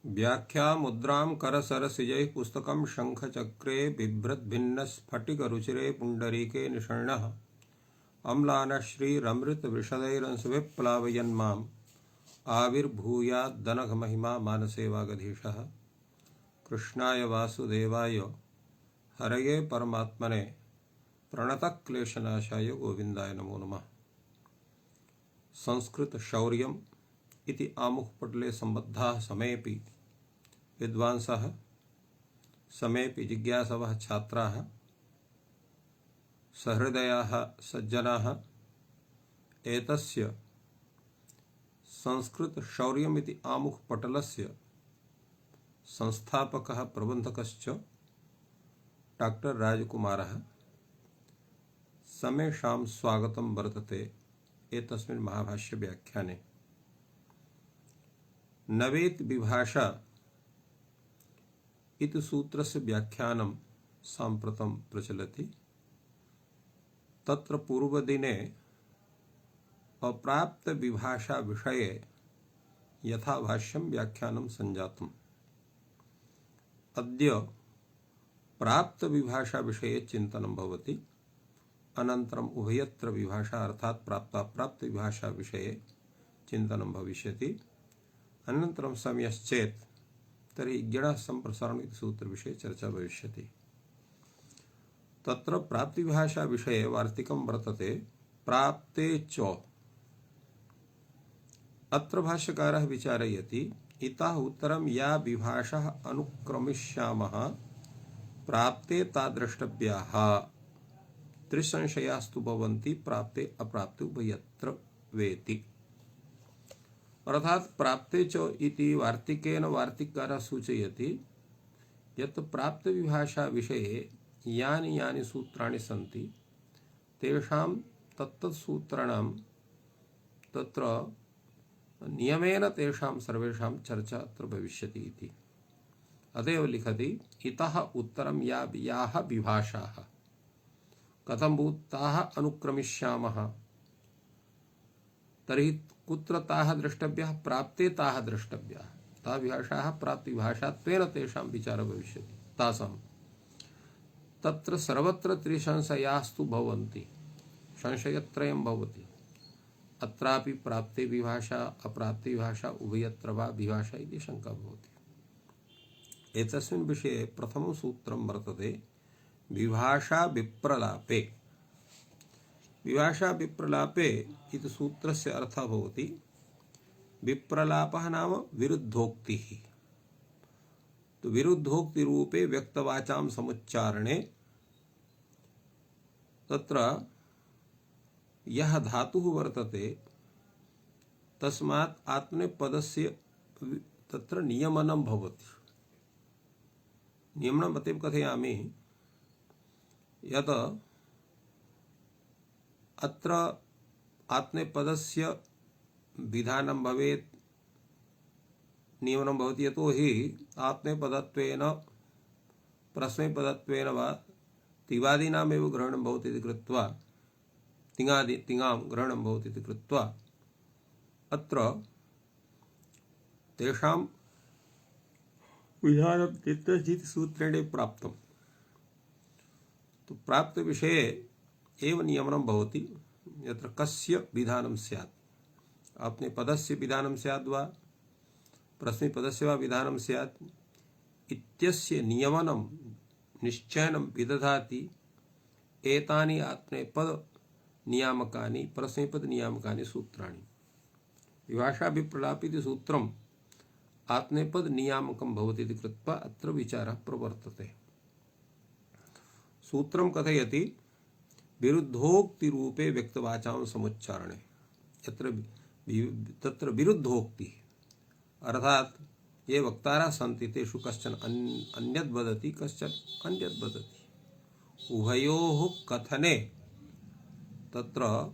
व्याख्या मुद्रां करसरसिजैः पुस्तकं शङ्खचक्रे बिभ्रद्भिन्नस्फटिकरुचिरे पुण्डरीके निषण्णः अम्लानः श्रीरमृतवृषदैरंशुभिः प्लावयन्माम् आविर्भूयाद्दनघमहिमा मानसे वागधीशः। कृष्णाय वासुदेवाय हरये परमात्मने प्रणतक्लेशनाशाय गोविन्दाय नमो नमः। संस्कृत शौर्यम् इति आमुखपटले सम्बद्धाः समेऽपि विद्वांसः समेऽपि जिज्ञासवः छात्राः सहृदयाः सज्जनाः एतस्य संस्कृत शौर्यम् इति आमुखपटलस्य संस्थापकः प्रबन्धकश्च डॉक्टर राजकुमारः समेषां स्वागतं वर्तते एतस्मिन् महाभाष्य व्याख्याने। नवेति विभाषा इति सूत्रस्य व्याख्यानं साम्प्रतं प्रचलति। तत्र पूर्वदिने अप्राप्त विभाषा विषये यथा भाष्यं व्याख्यानं संजातम्। अद्य प्राप्त विभाषा विषये चिन्तनं भवति। अनन्तरम् उभयत्र विभाषा अर्थात् प्राप्ताप्राप्त विभाषा विषये चिन्तनं भविष्यति। अनन्तरं समयश्चेत् तर्हि ज्ञानः सम्प्रसारणम् इति सूत्रविषये चर्चा भविष्यति। तत्र प्राप्तिभाषा विषये वार्तिकं वर्तते प्राप्ते च। अत्र भाष्यकारः विचारयति इतः उत्तरं या विभाषाः अनुक्रमिष्यामः प्राप्ते ता द्रष्टव्याः। त्रिसंशयास्तु भवन्ति प्राप्ते अप्राप्ते उभयत्र वेति। अर्थात् प्राप्ते च इति वार्तिकेन वार्तिककारः सूचयति यत् प्राप्त विभाषा विषये यानि यानि सूत्राणि सन्ति तेषां तत्तत् सूत्राणां तत्र नियमेन तेषां सर्वेषां चर्चा अत्र भविष्यति इति। अतएव लिखति इतः उत्तरं याः विभाषाः कथं भूताः अनुक्रमिष्यामः। तर्हि कुत्र ताः द्रष्टव्याः प्राप्ते ताः द्रष्टव्याः। ताः विभाषाः प्राप्तिभाषात्वेन तेषां विचारः भविष्यति तासां। तत्र सर्वत्र त्रिसंशयास्तु भवन्ति। संशयत्रयं भवति। अत्रापि प्राप्ते विभाषा अप्राप्ते विभाषा उभयत्र वा विभाषा इति शंका भवति। एतस्मिन् विषये प्रथमं सूत्रं वर्तते विभाषा विप्रलापे। विभाषा विप्रलापे इति सूत्रस्य अर्थः भवति विप्रलापः नाम विरुद्धोक्तिः। तो विरुद्धोक्ति रूपे व्यक्तवाचां समुच्चारणे तत्र यः धातुः वर्तते तस्मात् आत्मनेपदस्य तत्र नियमनं भवति। नियमनम् अतएव कथयामि यत् अत्र आत्मनेपदस्य विधानं भवेत् नियमनं भवति। यतोहि आत्मनेपदत्वेन प्रश्नपदत्वेन वा तिवादीनामेव ग्रहणं भवति इति कृत्वा तिङां ग्रहणं भवति इति कृत्वा अत्र तेषां विधानं चित्तजित् सूत्रेण प्राप्तम्। तो प्राप्त विषये एव नियमनं भवति यत्र कस्य विधानं स्यात्। आत्मनेपदस्य विधानं स्यात् वा प्रश्नपदस्य वा विधानं स्यात् इत्यस्य नियमनं निश्चयनं विदधाति एतानि आत्मनेपद नियामकानि प्रश्नपद नियामकानि सूत्राणि। विभाषा विप्रलाप इति सूत्रम् आत्मनेपद नियामकं भवति इति कृत्वा अत्र विचारः प्रवर्तते। सूत्रं कथयति विरुद्धोक्ति रूपे व्यक्तवाचां समुच्चारणे। तत्र विरुद्धोक्ति अर्थात ये वक्तारः सन्ति तेषु कश्चन अन्यद् वदति कश्चन अन्यद् वदति। उभयोः कथने तत्र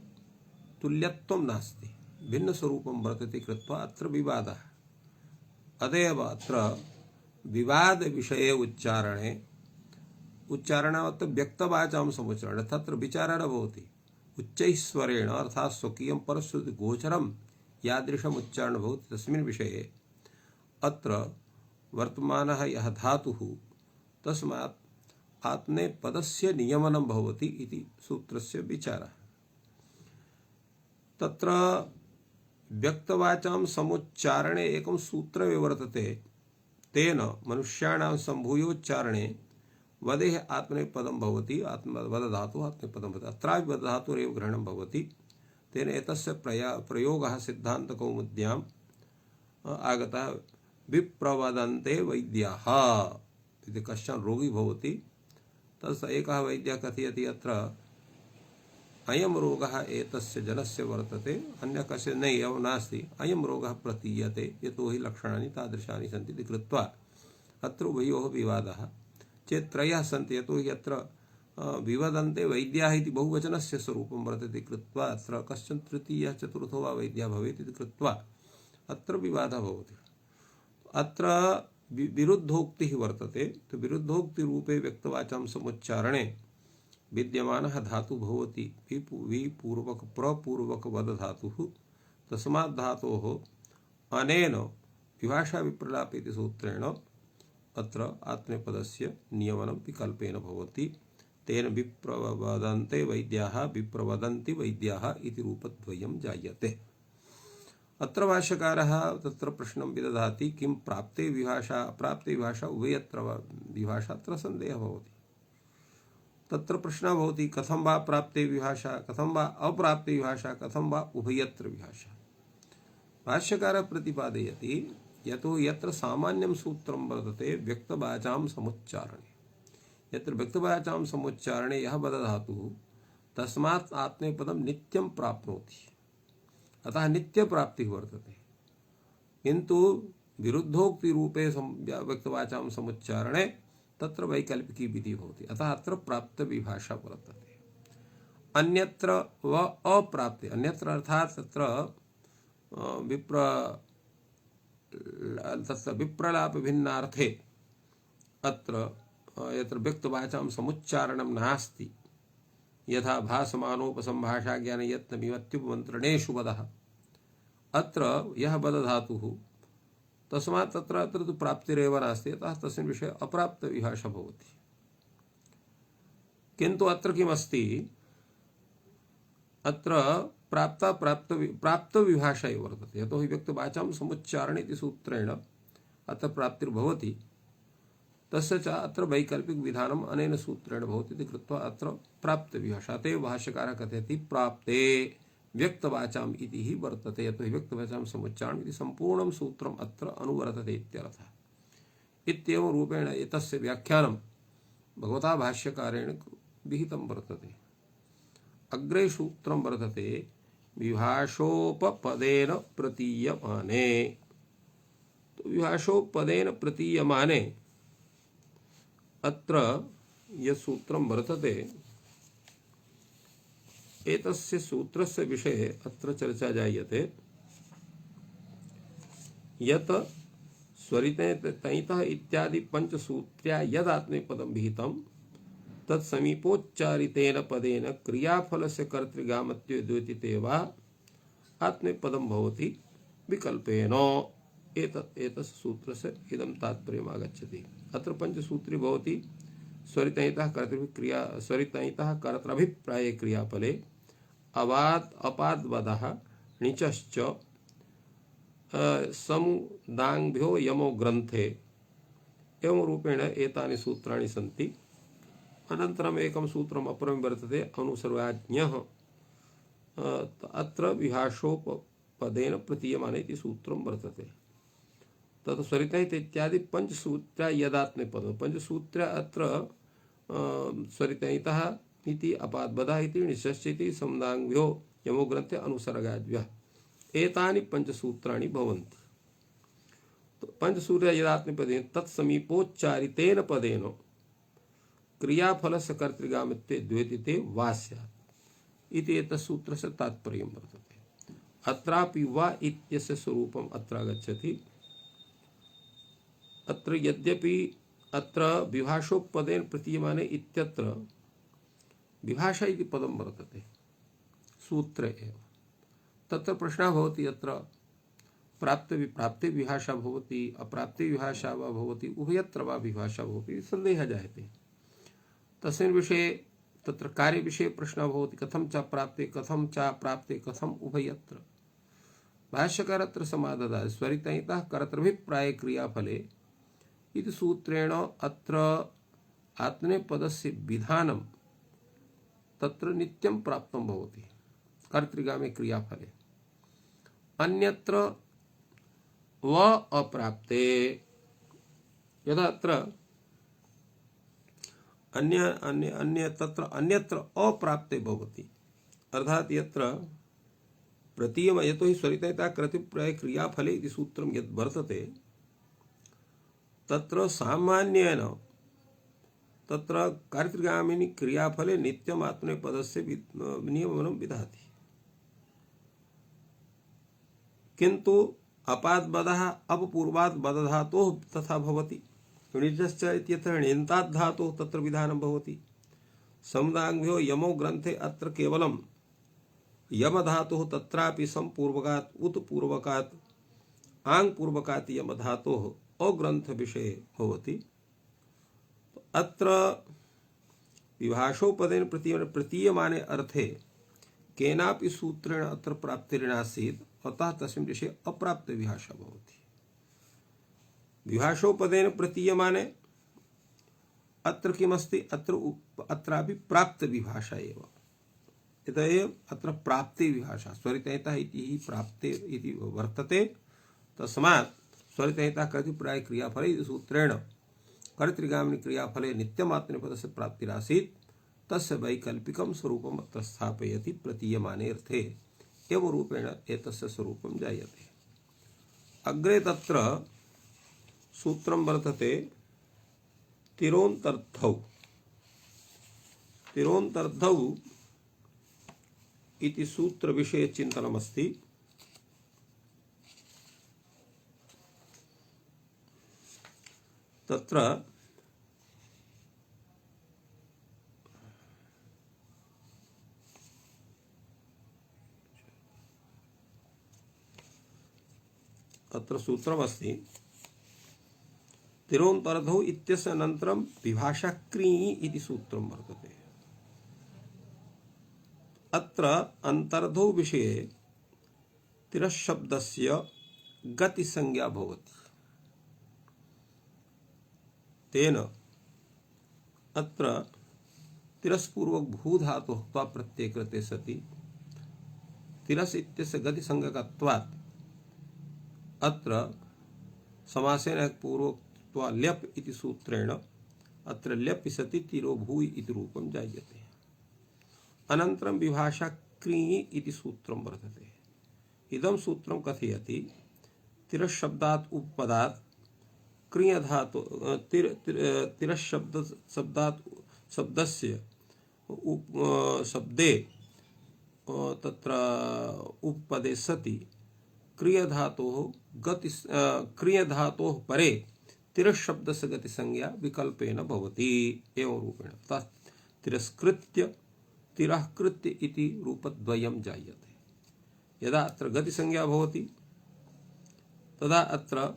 तुल्यत्वं नास्ति, भिन्नस्वरूपं वर्तते कृत्वा अत्र विवादः। अतएव अत्र विवाद विषये उच्चारणात् व्यक्तवाचां समुच्चारणे तत्र विचारः न भवति। उच्चैस्वरेण अर्थात् स्वकीयं परश्रुति गोचरं यादृशम् उच्चारणं भवति तस्मिन् विषये अत्र वर्तमानः यः धातुः तस्मात् आत्मनेपदस्य नियमनं भवति इति सूत्रस्य विचारः। तत्र व्यक्तवाचां समुच्चारणे एकं सूत्रं वर्तते, तेन मनुष्याणां सम्भूयोच्चारणे वदेः आत्मनेपदं भवति, वदधातुः आत्मनेपदं भवति। अत्रापि वदधातुरेव ग्रहणं भवति। तेन एतस्य प्रयोगः सिद्धान्तकौमुद्याम् आगतः। विप्रवदन्ते वैद्याः इति कश्चन रोगी भवति, तस्य एकः वैद्यः कथयति अत्र अयं रोगः एतस्य जनस्य वर्तते, अन्य कस्य न एवं नास्ति, अयं रोगः प्रतीयते यतोहि लक्षणानि तादृशानि सन्ति इति कृत्वा अत्र उभयोः विवादः। चेत् त्रयः सन्ति, यतोहि अत्र विवदन्ते वैद्याः इति बहुवचनस्य स्वरूपं वर्तते कृत्वा अत्र कश्चन तृतीयः चतुर्थो वा वैद्यः भवेत् इति कृत्वा अत्र विवादः भवति। अत्र विरुद्धोक्तिः वर्तते। तो विरुद्धोक्तिरूपे व्यक्तवाचां समुच्चारणे विद्यमानः धातुः भवति विपूर्वक प्रपूर्वक वद धातुः। तस्मात् धातोः अनेन विभाषा विप्रलाप इति सूत्रेण अत्र आत्मनेपदस्य नियमनं विकल्पेन भवति। तेन विप्रवदन्ते वैद्याः विप्रवदन्ति वैद्याः इति रूपद्वयं जायते। अत्र भाष्यकारः तत्र प्रश्नं विदधाति, किं प्राप्ते विभाषा अप्राप्ते विभाषा उभयत्र विभाषा, अत्र सन्देहः भवति। तत्र प्रश्नः भवति, कथं वा प्राप्ते विभाषा, कथं वा अप्राप्ते विभाषा, कथं वा उभयत्र विभाषा। भाष्यकारः प्रतिपादयति, यतो यत्र सामान्यं सूत्रं वर्तते व्यक्तवाचां समुच्चारणे, यत्र व्यक्तवाचां समुच्चारणे यः वदधातुः तस्मात् आत्मनेपदं नित्यं प्राप्नोति, अतः नित्य प्राप्ति वर्तते। किंतु विरुद्धोक्ति रूपे व्यक्तवाचां समुच्चारणे तत्र वैकल्पिकी विधि भवति, अतः अत्र प्राप्त विभाषा वर्तते। अन्यत्र व अप्राप्ते, अन्यत्र अर्थात् तत्र विप्रलाप भिन्नार्थे अत्र यत्र व्यक्तवाचां समुच्चारणं नास्ति, यथा भासमानोपसंभाषा ज्ञान यत्नमिमत्युपमन्त्रणेषु वदः, अत्र यः वदधातुः तस्मात् अत्र तु प्राप्तिरेव नास्ति, अतः तस्मिन् विषये अप्राप्त विभाषा भवति। किन्तु अत्र किमस्ति, अत्र प्राप्त विभाषा एव वर्तते, यतोहि व्यक्तवाचां समुच्चारणे इति सूत्रेण अत्र प्राप्तिर्भवति, तस्य च अत्र वैकल्पिक विधानम् अनेन सूत्रेण भवति इति कृत्वा अत्र प्राप्त विभाषा। अतएव भाष्यकारः कथयति प्राप्ते व्यक्तवाचाम् इति हि वर्तते, यतोहि व्यक्तवाचां समुच्चारणम् इति सम्पूर्णं सूत्रम् अत्र अनुवर्तते इत्यर्थः। इत्येवं रूपेण एतस्य व्याख्यानं भगवता भाष्यकारेण विहितं वर्तते। अग्रे सूत्रं वर्तते विभाषोपपदेन प्रतीयमाने। तो विभाषोपदेन प्रतीयमाने अत्र यत् सूत्रं वर्तते, एतस्य सूत्रस्य विषये अत्र चर्चा जायते। यत् स्वरितैतः इत्यादि पंचसूत्र्या यदात्मनेपदं विहितं तत् समीपोच्चारितेन पदेन क्रियाफलस्य कर्तृगामत्वे द्योतिते वा आत्मनेपदं भवति विकल्पेन। एतस्य सूत्रस्य इदं तात्पर्यम् आगच्छति। अत्र पंचसूत्री भवति स्वरितैतः कर्तृक्रिया, स्वरितैतः कर्तृभिप्राये क्रियाफले अवात् अपाद्वदः णिचश्च समुदाङ्भ्यो यमो ग्रन्थे, एवं रूपेण एतानि सूत्राणि सन्ति। अनन्तरम् एकं सूत्रम् अपरं वर्तते अनुसर्वाज्ञः। अत्र विभाषोपपदेन प्रतीयमाने इति सूत्रं वर्तते। तत् स्वरितैत इत्यादि पंचसूत्र्या यदात्मनेपदं, पंचसूत्र्या अत्र स्वरितैतः इति अपाद्वदः इति णिश्च इति समुदाङ्भ्यो यमो ग्रन्थे अनुसर्गाद्यः, एतानि पंचसूत्राणि भवन्ति। तो पंचसूत्र्या यदात्मनेपदेन तत्समीपोच्चारितेन पदेन क्रियाफलस्य कर्तृगामित्वे द्योतिते वा स्यात् इति एतस्य सूत्रस्य तात्पर्यं वर्तते। अत्रापि वा इत्यस्य स्वरूपम् अत्र आगच्छति। अत्र यद्यपि अत्र विभाषोपदेन प्रतीयमाने इत्यत्र विभाषा इति पदं वर्तते सूत्रे एव, तत्र प्रश्नः भवति, अत्र प्राप्त विप्राप्ते विभाषा भवति अप्राप्ते विभाषा वा भवति उभयत्र वा विभाषा भवति संदेहः जायते। तस्मिन् विषये तत्र कार्यविषये प्रश्नः भवति कथं च प्राप्ते कथं च प्राप्ते कथम् उभयत्र। भाष्यकार अत्र समाददाति स्वरितैतः कर्तृभिप्राये क्रियाफले इति सूत्रेण अत्र आत्मनेपदस्य विधानं तत्र नित्यं प्राप्तं भवति कर्तृगामी क्रियाफले। अन्यत्र व अप्राप्ते यदा अत्र तत्र अन्यत्र अप्राप्ते भवति अर्थात यत्र प्रतीयम यतो हि स्वरितैता कर्तृप्राय क्रियाफले इति सूत्रं यद् वर्तते तत्र सामान्येन तत्र कर्तृगामिनी क्रियाफले नित्यम् आत्मनेपदस्य नियमनं विदधाति, किन्तु अपादबदः अपपूर्वात् बदधातोः तथा भवति। णिजश्च इत्यत्र णिन्तात् धातोः तत्र विधानं भवति। समुदाङ्भ्यो यमो ग्रन्थे अत्र केवलं यमधातुः तत्रापि संपूर्वकात् उत पूर्वकात् आङ् पूर्वकात् यमधातोः अग्रन्थ विषये भवति। अत्र विभाषोपदेन प्रतीयमाने अर्थे केनापि सूत्रेण अत्र प्राप्तिर्नासीत् अतः तस्मिन् विषये अप्राप्त विभाषा भवति। विभाषोपदेन प्रतीयमाने अत्र किमस्ति अत्रापि प्राप्त विभाषा एव। इतः अत्र प्राप्ति विभाषा स्वरितैतः इति प्राप्ते इति वर्तते। तस्मात् स्वरितैतः कर्तृप्राय क्रियाफले इति सूत्रेण कर्तृगामिनी क्रियाफले नित्यमात्मनेपदस्य प्राप्तिरासीत् तस्य वैकल्पिकं स्वरूपम् अत्र स्थापयति प्रतीयमाने अर्थे एवं रूपेण एतस्य स्वरूपं जायते। अग्रे तत्र सूत्रं वर्तते तिरोन्तर्धौ। तिरोन्तर्धौ इति सूत्र विषये चिन्तनमस्ति। तत्र सूत्रमस्ति तिरोन्तर्धौ इत्यस्य अनन्तरं विभाषा क्री इति सूत्रं वर्तते। अत्र अन्तर्धौ विषये तिरशब्दस्य गतिसंज्ञा भवति। तेन अत्र तिरस्पूर्वक भूधातुः त्वा प्रत्यये कृते सति तिरस् इत्यस्य गतिसंज्ञकत्वात् अत्र समासेन पूर्वक ल्यप इति सूत्रेण अत्र ल्यप सति तिरो भूयि इति रूपं जायते। अनन्तरं विभाषा क्री इति सूत्रं वर्तते। इदं सूत्रं कथयति तिरशब्दात् उपपदात् क्रिय धातु तिरशब्दात् शब्दस्य शब्दे तत्र उपपदे सति क्रियधातोः परे तिरशब्दस्य गतिसंज्ञा विकल्पेन भवति एवं रूपेण तिरस्कृत्य तिरःकृत्य इति रूपद्वयं जायते। यदा अत्र गतिसंज्ञा भवति तदा अत्र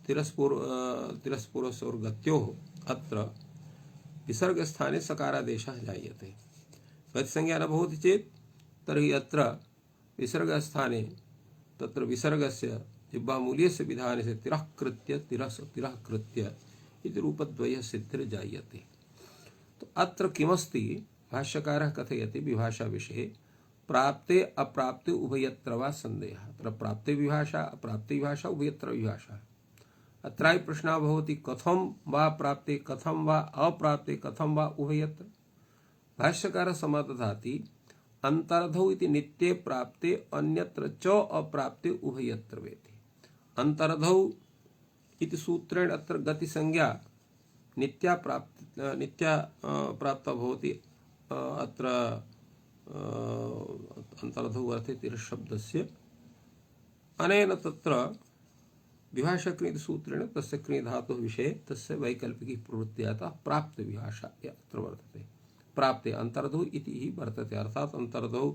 तिरस्पूर्वस्य और गत्योः अत्र विसर्गस्थाने सकारादेशः जायते। गतिसंज्ञा न भवति चेत् तर्हि अत्र विसर्गस्थाने तत्र विसर्गस्य जिह्वामूल्यस्य विधाने तिरःकृत्य तिरःकृत्य इति रूपद्वयः सिद्धिर्जायते। तो अत्र किमस्ति भाष्यकारः कथयति विभाषा विषये प्राप्ते अप्राप्ते उभयत्र वा संदेहः। अत्र प्राप्ते विभाषा अप्राप्ते विभाषा उभयत्र विभाषा। अत्रापि प्रश्नः भवति कथं वा प्राप्ते कथं वा अप्राप्ते कथं वा उभयत्र। भाष्यकारः समादधाति अंतर्धौ इति नित्ये प्राप्ते अन्यत्र च अप्राप्ते उभयत्र वेति। अंतर्धौ इति सूत्रेण अत्र गतिसंज्ञा नित्या प्राप्ता भवति। अत्र अंतर्धौ अर्थे तिरशब्दस्य अनेन तत्र विभाषा क्रिय सूत्रेण तस्य क्रिय धातुः विषये तस्य वैकल्पिकी प्रवृत्त्यातः प्राप्त विभाषा अत्र वर्तते। प्राप्ते अंतर्धौ इति ही वर्तते। अर्थात अंतर्धौ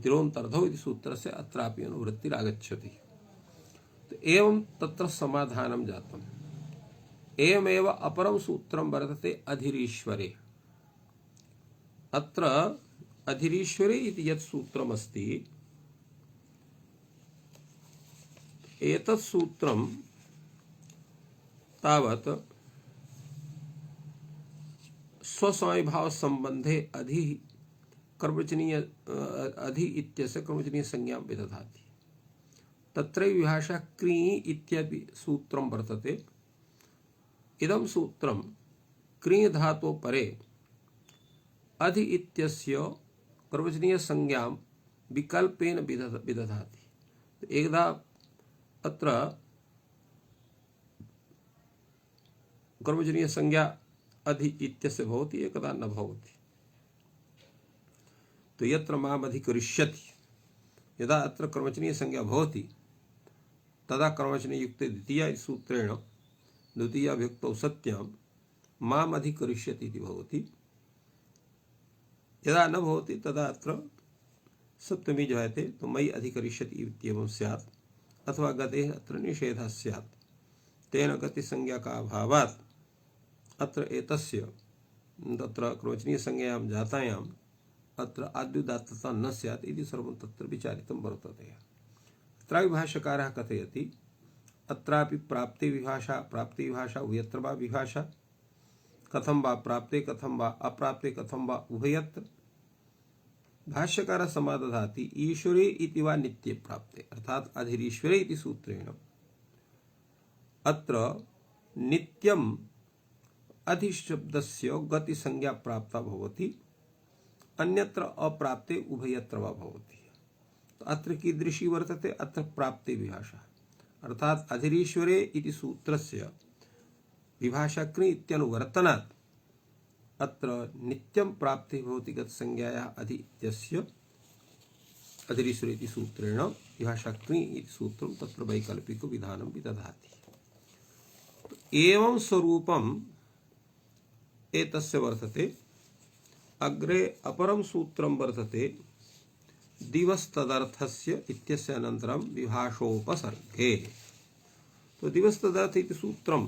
तिरोन्तर्धौ इति सूत्रस्य अत्रापि अनुवृत्तिरागच्छति। तो एवं तत्र समाधानं जातम्। एवमेव अपरं सूत्रं वर्तते अधिरीश्वरे। अत्र अधिरीश्वरे इति यत् सूत्रमस्ति, एतत् सूत्रं तावत् स्वसमयभाव संबंधे अधि कर्मचनीय अधि इत्यस्य कर्मचनीय संज्ञां विदधाति। तत्रैव विभाषा क्री इत्यपि सूत्रं वर्तते। इदं सूत्रं क्री धातो परे अधि इत्यस्य कर्मचनीय संज्ञां विकल्पेन विदधाति। एकदा अत्र कर्मचनीय संज्ञा अधि इत्यस्य भवति, एकदा न भवति। तो यत्र माम अधिकरिष्यति, यदा अत्र कर्मचनीय संज्ञा भवति तदा कर्मचनीय युक्ते द्वितीया सूत्रेण द्वितीया विभक्तौ सत्यां माम अधिकरिष्यति इति भवति। यदा न भवति तदा अत्र सप्तमी जायते, तो मयि अधिकरिष्यति इत्येवं स्यात्, अथवा गतेः अत्र निषेधः स्यात्। तेन गति संज्ञा का अभावात् अत्र एतस्य तत्र कर्मचनीय संज्ञायां जातायाम् अत्र आद्युदात्तता न स्यात् इति सर्वं तत्र विचारितं वर्तते। अत्रापि भाष्यकारः कथयति अत्रापि प्राप्ते विभाषा उभयत्र वा विभाषा, कथं वा प्राप्ते कथं वा अप्राप्ते कथं वा उभयत्र। भाष्यकारः समादधाति ईश्वरे इति वा नित्ये प्राप्ते, अर्थात अधिरीश्वरे इति सूत्रेण अत्र नित्यम् अधिशब्दस्य गति संज्ञा प्राप्ता भवति, अन्यत्र अप्राप्ते उभयत्र वा भवति। तो अत्र कीदृशी वर्तते, अत्र प्राप्ते विभाषा, अर्थात अधिरीश्वरे इति सूत्रस्य विभाषा क्रि इत्यनुवर्तनात् अत्र नित्यं प्राप्ति भवति गत संज्ञायाः अधि इत्यस्य अधिरीश्वरे इति सूत्रेण विभाषा क्रि इति सूत्रं तत्र वैकल्पिक विधानं विदधाति। एवं स्वरूपम् एतस्य वर्तते। अग्रे अपरं सूत्रं वर्तते दिवस्तदर्थस्य इत्यस्य अनन्तरं विभाषोपसर्गे। तो दिवस्तदर्थ इति सूत्रं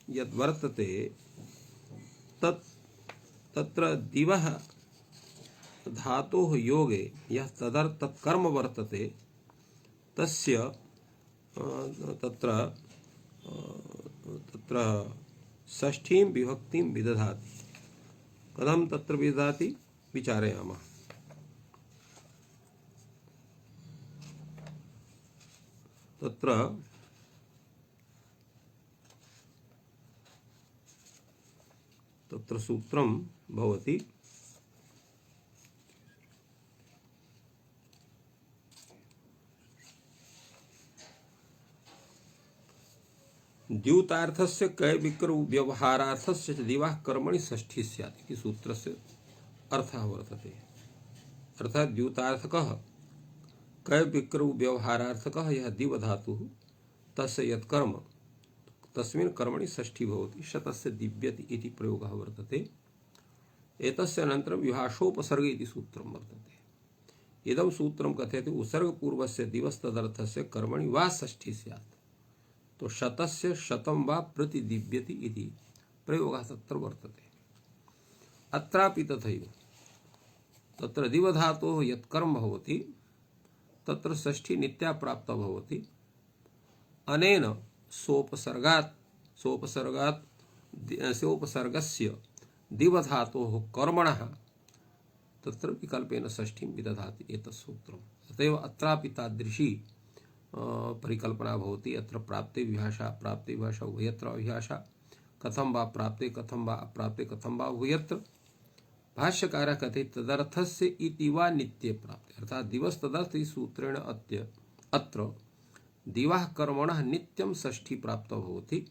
यद् वर्तते तत्र दिवः धातोः योगे यः तदर्थ कर्म वर्तते तस्य तत्र षष्ठीं विभक्तिं विदधाति। कथं तत्र विदधाति विचारयामः। तत्र सूत्रं भवति द्यूतार्थस्य कय विक्र व्यवहारार्थस्य च दिवः कर्मणि षष्ठी स्यात् इति सूत्रस्य अर्थः वर्तते। अर्थात् द्यूतार्थकः कय विक्र व्यवहारार्थकः यः दिव धातुः तस्य यत् कर्म तस्मिन् कर्मणि षष्ठी भवति, शतस्य दिव्यति इति प्रयोगः वर्तते। एतस्य अनन्तरं विभाषोपसर्ग इति सूत्रं वर्तते। इदं सूत्रं कथयति उत्सर्गपूर्वस्य दिवस्तदर्थस्य कर्मणि वा षष्ठी स्यात्। तो शतस्य शतं वा प्रतिदिव्यति इति प्रयोगः तत्र वर्तते। अत्रापि तथैव तत्र दिवधातोः यत् कर्म भवति तत्र षष्ठी नित्या प्राप्ता भवति। अनेन सोपसर्गस्य दिवधातोः कर्मणः तत्र विकल्पेन षष्ठीं विदधाति एतत् सूत्रम्। अतएव अत्रापि तादृशी परिकल्पना भवति। अत्र प्राप्ते विभाषा उभयत्र विभाषा, कथं वा प्राप्ते कथं वा अप्राप्ते कथं वा उभयत्र। भाष्यकारः कथयति तदर्थस्य इति वा नित्ये प्राप्ते, अर्थात दिवस तदर्थ इति सूत्रेण अत्र दिवः कर्मणः नित्यं षष्ठी प्राप्ता भवति।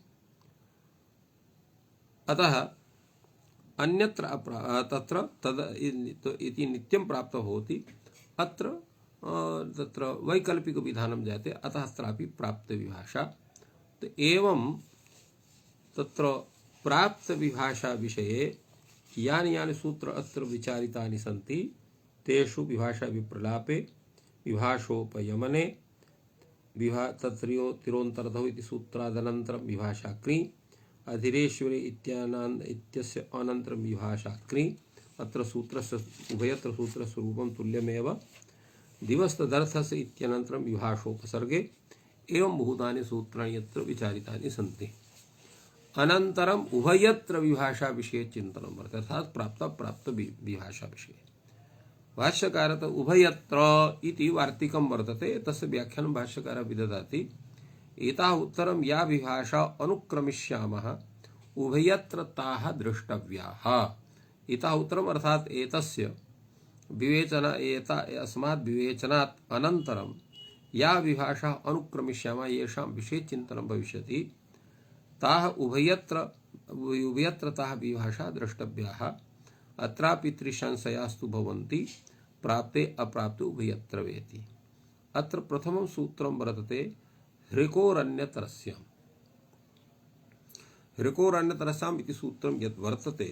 अतः अन्यत्र तत्र तद इति नित्यं प्राप्ता भवति। अत्र तत्र वैकल्पिक विधानं जायते, अतः अत्रापि प्राप्त विभाषा। तो एवं तत्र प्राप्त विभाषा विषये यानि सूत्र अत्र विचारितानि सन्ति तेषु विभाषा विप्रलापे, विभाषोपयमने, तिरोन्तरधौ इति सूत्रादनन्तरं विभाषा क्री अधिरेश्वरे इत्यस्य अनन्तरं विभाषा क्री अत्र सूत्रस्य उभयत्र सूत्रस्य रूपं तुल्यमेव दिवस्तदर्थस्य इत्यनन्तरं विभाषोपसर्गे एवं बहुतानि सूत्राणि यत्र विचारितानि सन्ति। अनन्तरम् उभयत्र विभाषा विषये चिन्तनं वर्तते अर्थात् प्राप्त विभाषा विषये भाष्यकारः उभयत्र इति वार्तिकं वर्तते तस्य व्याख्यानं भाष्यकारः विदधाति एताः उत्तरं या विभाषा अनुक्रमिष्यामः उभयत्र ताः द्रष्टव्याः इतः उत्तरम् अर्थात् एतस्य अस्मात् विवेचनात् अनन्तरं या विभाषा अनुक्रमिष्यामः येषां विषये चिन्तनं भविष्यति ताः उभयत्र ताः विभाषा द्रष्टव्याः अत्रापि त्रिसंशयास्तु भवन्ति प्राप्ते अप्राप्ते उभयत्र वेति। अत्र प्रथमं सूत्रं वर्तते हृकोरन्यतरस्याम् इति सूत्रं यत् वर्तते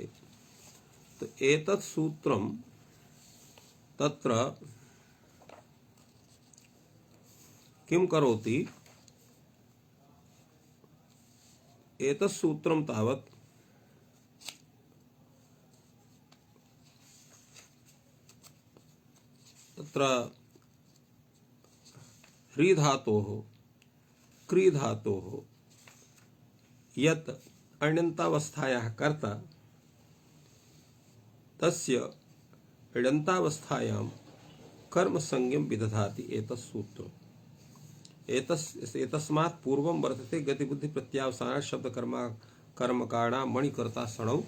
तो एतत् सूत्रं तत्र किं करोति एतत् सूत्रं तावत् तत्र ह्रीधातोः क्रीधातोः यत् अण्यन्तावस्थायाः कर्ता तस्य अण्यन्तावस्थायां कर्मसंज्ञं विदधाति एतत् सूत्रम्। एतस्मात् पूर्वं वर्तते गतिबुद्धि प्रत्यावसानात् शब्दकर्मकाणां मणिकर्ता सणौ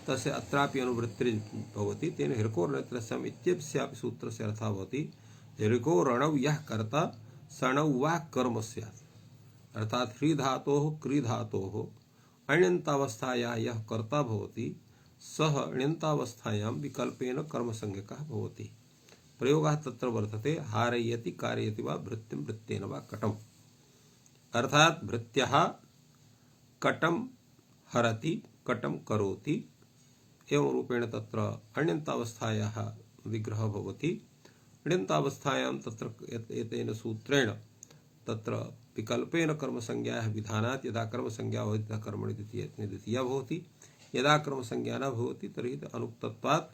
तस्य अत्रापि अनुवृत्तिर्भवति तेन हृकोरण्यतरस्याम् इत्यस्यापि सूत्रस्य अर्थः भवति हृकोरणौ यः कर्ता सणौ वा कर्म स्यात् अर्थात् ह्रीधातोः क्रीधातोः अण्यन्तावस्थायाः यः कर्ता भवति सः अण्यन्तावस्थायां विकल्पेन कर्मसंज्ञकः भवति। प्रयोगः तत्र वर्तते हारयति कारयति वा भृत्यं भृत्येन वा कटम् अर्थात् भृत्यः कटं हरति कटं करोति एवं रूपेण तत्र अण्यन्तावस्थायाः विग्रहः भवति। अण्यन्तावस्थायां तत्र एतेन सूत्रेण तत्र विकल्पेन कर्मसंज्ञायाः विधानात् यदा कर्मसंज्ञा भवति तदा कर्मणि द्वितीया भवति यदा कर्मसंज्ञा न भवति तर्हि अनुक्तत्वात्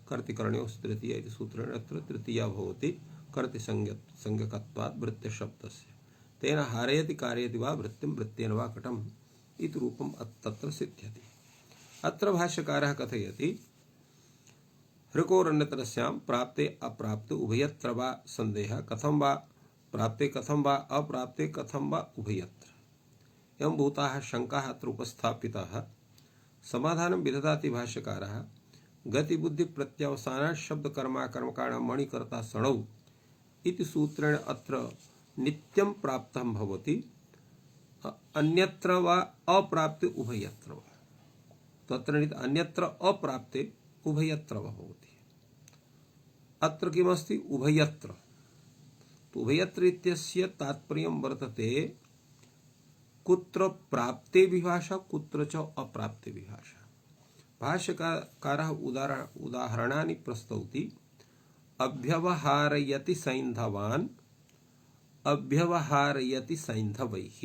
कर्तिकरणयोः तृतीया इति सूत्रेण अत्र तृतीया भवति कर्तिसंज्ञकत्वात् भृत्यशब्दस्य तेन हारयति कारयति वा भृत्यं भृत्येन वा कटम् इति रूपम् तत्र सिद्ध्यति। अत्र भाष्यकारः कथयति हृकोरण्यतरस्यां प्राप्ते अप्राप्ते उभयत्र वा सन्देहः कथं वा प्राप्ते कथं वा अप्राप्ते कथं वा उभयत्र एवं भूताः शङ्काः अत्र उपस्थापिताः। समाधानं विदधाति भाष्यकारः गतिबुद्धि प्रत्यावसानात् शब्दकर्मकाणां मणिकर्ता सणौ इति सूत्रेण अत्र नित्यं प्राप्तं भवति अन्यत्र वा अप्राप्ते उभयत्र वा तत्र अन्यत्र अप्राप्ते उभयत्र वा भवति। अत्र किमस्ति उभयत्र तो उभयत्र इत्यस्य तात्पर्यं वर्तते कुत्र प्राप्ते विभाषा कुत्र च अप्राप्ते विभाषा। भाष्यकारः उदाहरणानि प्रस्तौति अभ्यवहारयति सैन्धवान् अभ्यवहारयति सैन्धवैः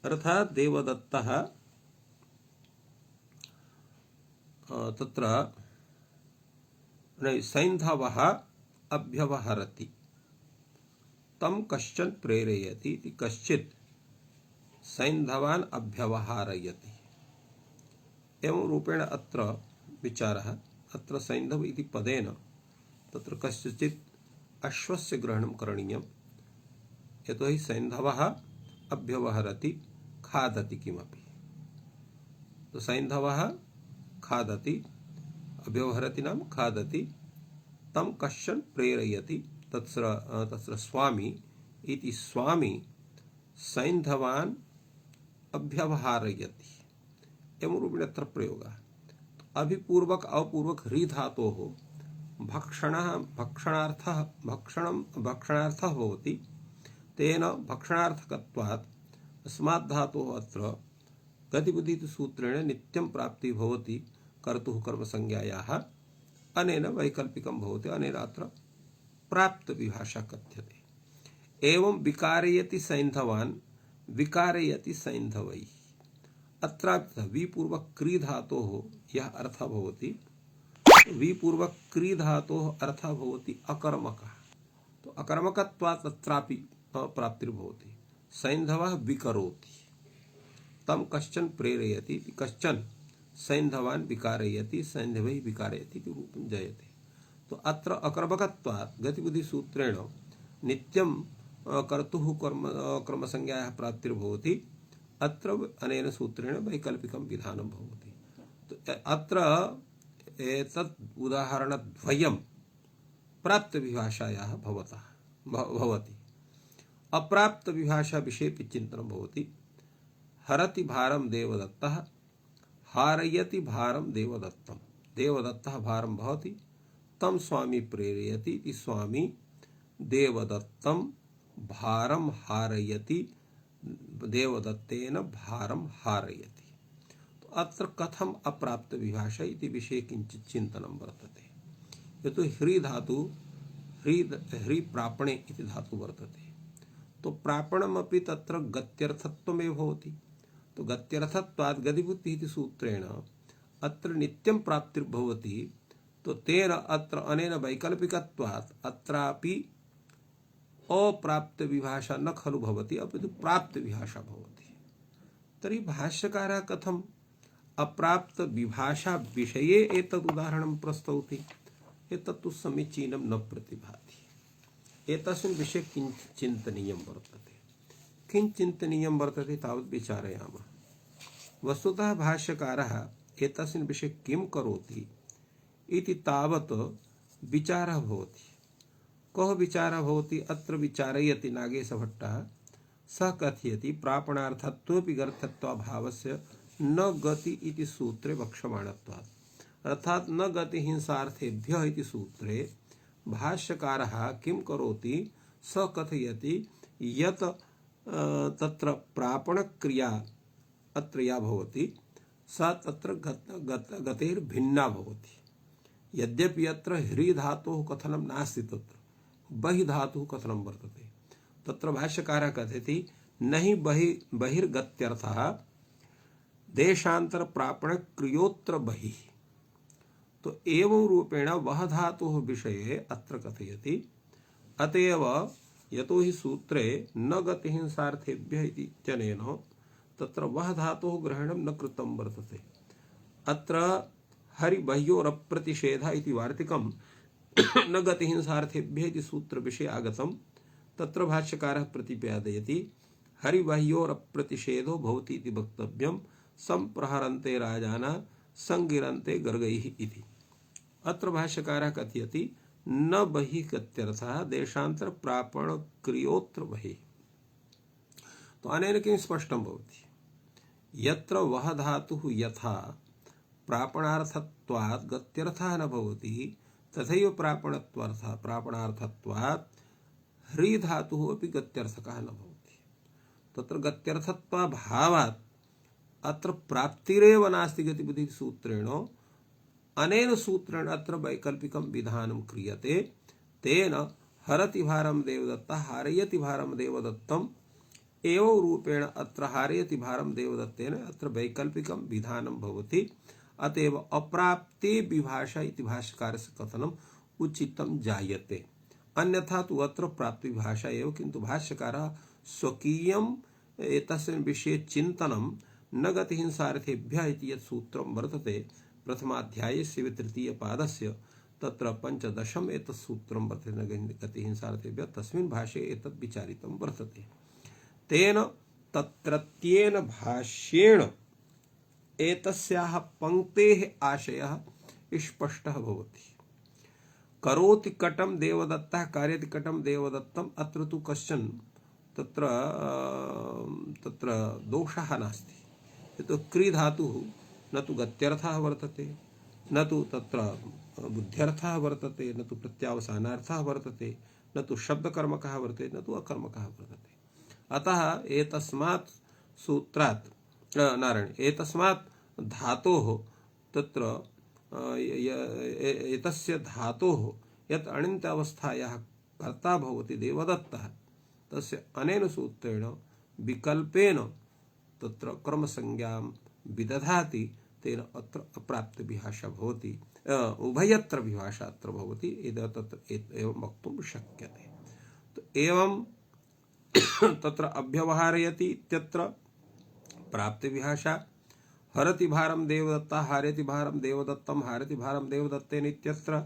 अर्थात् देवदत्तः तत्र सैन्धवः अभ्यवहरति तं कश्चन प्रेरयति इति कश्चित् सैन्धवान् अभ्यवहारयति एवं रूपेण अत्र विचारः। अत्र सैन्धव इति पदेन तत्र कस्यचित् अश्वस्य ग्रहणं करणीयं यतोहि सैन्धवः अभ्यवहरति खादति किमपि तो सैन्धवः खादति अभ्यवहरति नाम खादति तं कश्चन प्रेरयति तत्र स्वामी इति स्वामी सैन्धवान् अभ्यवहारयति एवं रूपेण अत्र प्रयोगः। अभिपूर्वक अपूर्वक ह्री धातोः भक्षणार्थः भवति तेन भक्षणार्थकत्वात् अस्मात् धातोः अत्र गतिबुद्धि सूत्रेण नित्यं प्राप्ति भवति कर्तुः कर्मसंज्ञायाः अनेन वैकल्पिकं भवति अनेन अत्र प्राप्त विभाषा कथ्यते। एवं विकारयति सैन्धवान् विकारयति सैन्धवैः। अत्रापि विपूर्वक क्री धातोः यः अर्थः भवति, विपूर्वक क्री धातोः अर्थः भवति अकर्मकः। तो अकर्मकत्वात् अत्रापि प्राप्तिर्भवति। सैन्धवः विकरोति, तम कश्चन प्रेरयति, कश्चन सैन्धवान् विकारयति, सैन्धवैः विकारयति इति रूपं जयते। तो अत्र अकर्मकत्वात् गतिविधि सूत्रेण नित्यं कर्तुः कर्मसंज्ञायाः प्राप्तिर्भवति। अत्र अनेन सूत्रेण वैकल्पिकं विधानं भवति। तो अत्र एतत् उदाहरणद्वयं प्राप्तविभाषायाः भवति। अप्राप्तविभाषाविषये चिन्तनं भवति। हरति भारं देवदत्तः, हारयति भारं देवदत्तं। देवदत्तः भारं वहति, तं स्वामी प्रेरयति इति स्वामी देवदत्तं भारं हारयति, देवदत्तेन भारं हारयति। तो अत्र कथम अप्राप्त विभाषा इति विषये किंचित् चिन्तनं वर्तते। यतो ह्री धातु ह्री प्रापणे इति धातु वर्तते। तो प्रापणमपि तत्र गत्यर्थत्वमेव भवति। तो गत्यर्थत्वात् गतिवृत्तिः इति सूत्रेण अत्र नित्यं प्राप्तिर्भवति। तो तेन अत्र अनेन वैकल्पिकत्वात् अत्रापि अप्राप्त विभाषा न खलु भवति, अपितु प्राप्त विभाषा भवति। तर्हि भाष्यकारः कथम् अप्राप्त विभाषा विषये एतद् उदाहरणं प्रस्तौति? एतत्तु समीचीनं न प्रतिभाति। एतस्मिन् विषये किञ्चित् चिन्तनीयं वर्तते। किं चिन्तनीयं वर्तते तावत् विचारयामः। वस्तुतः भाष्यकारः एतस्मिन् विषये किं करोति इति तावत् विचारः भवति। कः विचारः भवति? अत्र विचारयति नागेशभट्टः। सः कथयति प्रापणार्थत्वेऽपि गर्थत्वाभावस्य न गति इति सूत्रे वक्ष्यमाणत्वात्। अर्थात् न गति हिंसार्थेभ्यः इति सूत्रे भाष्यकारः किं करोति? सः कथयति यत् तत्र प्रापणक्रिया अत्र या भवति सा तत्र गतेर्भिन्ना भवति। यद्यपि अत्र ह्री धातोः कथनं नास्ति, तत्र बहि धातुः कथनं वर्तते। तत्र भाष्यकारः कथयति नहि बहिर्गत्यर्थः देशांतर प्रापण क्रियोत्र बहिः। तो एवं रूपेण वह धातुः विषये अत्र कथयति। अतएव यतो हि सूत्रे न गतिहिंसार्थेभ्यः इति जनेन तत्र वह धातोः ग्रहणं न कृतं वर्तते। अत्र हरिबह्योरप्रतिषेधः इति वार्तिकं न गतिहिंसार्थेभ्यः इति सूत्रविषये आगतं। तत्र भाष्यकारः प्रतिपादयति हरिबह्योरप्रतिषेधो भवति इति वक्तव्यं संप्रहरन्ते राजानः संगिरन्ते गर्गैः इति। अत्र भाष्यकारः कथयति न बहिः गत्यर्थः देशांतर प्रापण क्रियोत्र बहिः। तो अनेन किं स्पष्टं भवति? यत्र वह धातुः यथा प्रापणार्थत्वात् गत्यर्थः न भवति, तथैव प्रापणार्थत्वात् ह्री धातुः अपि गत्यर्थकः न भवति। तत्र गत्यर्थत्वाभावात् अत्र प्राप्तिरेव नास्ति गतिविधि सूत्रेण। अनेन सूत्रेण अत्र वैकल्पिकं विधानं क्रियते। तेन हरति भारं देवदत्तः हारयति भारं देवदत्तम्। एवं रूपेण अत्र हारयति भारं देवदत्तेन अत्र वैकल्पिकं विधानं भवति। अतएव अप्राप्ते विभाषा इति भाष्यकारस्य कथनम् उचितं जायते। अन्यथा तु अत्र प्राप्ति विभाषा एव, किन्तु भाष्यकारः स्वकीयं एतस्मिन् विषये चिन्तनं न गतिहिंसार्थेभ्यः इति यत् सूत्रं वर्तते प्रथमाध्यायस्य तृतीयपादस्य तत्र पंचदशम एतत् सूत्रं वर्तते न गतिहिंसार्थेभ्यः, तस्मिन् भाष्ये एतत् विचारितं वर्तते। तेन तत्रत्येन भाष्येण एतस्याः पंक्तेः आशयः स्पष्टः भवति। करोति कटं देवदत्तः कारयति कटं देवदत्तम्। अत्र तु कश्चन तत्र दोषः नास्ति। यतो क्री धातुः न तु गत्यर्थः वर्तते, न तु तत्र बुद्ध्यर्थः वर्तते, न तु प्रत्यावसानार्थः वर्तते, न तु शब्दकर्मकः वर्तते, न तु अकर्मकः वर्तते। अतः एतस्मात् सूत्रात् एतस्मात् धातोः तत्र एतस्य धातोः यत् अणिन्त अवस्थायाः कर्ता भवति देवदत्तः, तस्य अनेन सूत्रेण विकल्पेन तत्र कर्मसंज्ञां विदधाति तेन अत्र अप्राप्त विभाषा भवति उभयत्र विभाषा अत्र भवति एवं वक्तुं शक्यते। तो एवं तत्र अभ्यवहारयति इत्यत्र प्राप्त विभाषा हरति भारम देवदत्ता हारति भारम देवदत्तम हारति भारम देवदत्तेन इत्यत्र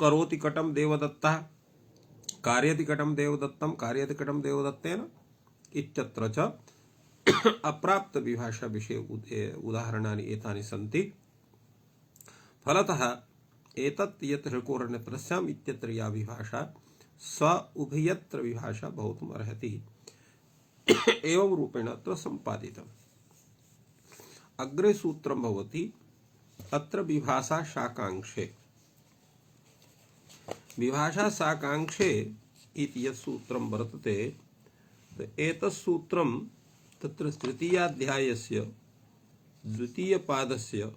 करोति कटम देवदत्ता कार्यति कटम देवदत्तम कार्यति कटम देवदत्तेन इत्यत्र च अप्राप्त विभाषा विषय उदाहरणानि एतानि सन्ति। फलतः एतत् यत् ऋकोरण्यत्रस्याम् इत्यत्र या विभाषा स उभयत्र विभाषा भवितुम् अर्हति एवं रूपेण अत्र सम्पादितम्। अग्रे सूत्रं भवति अत्र विभाषा शाकांक्षे विभाषा शाकांक्षे इति यत् सूत्रं वर्तते एतत् सूत्रं तत्र तृतीयाध्यायस्य द्वितीयपादस्य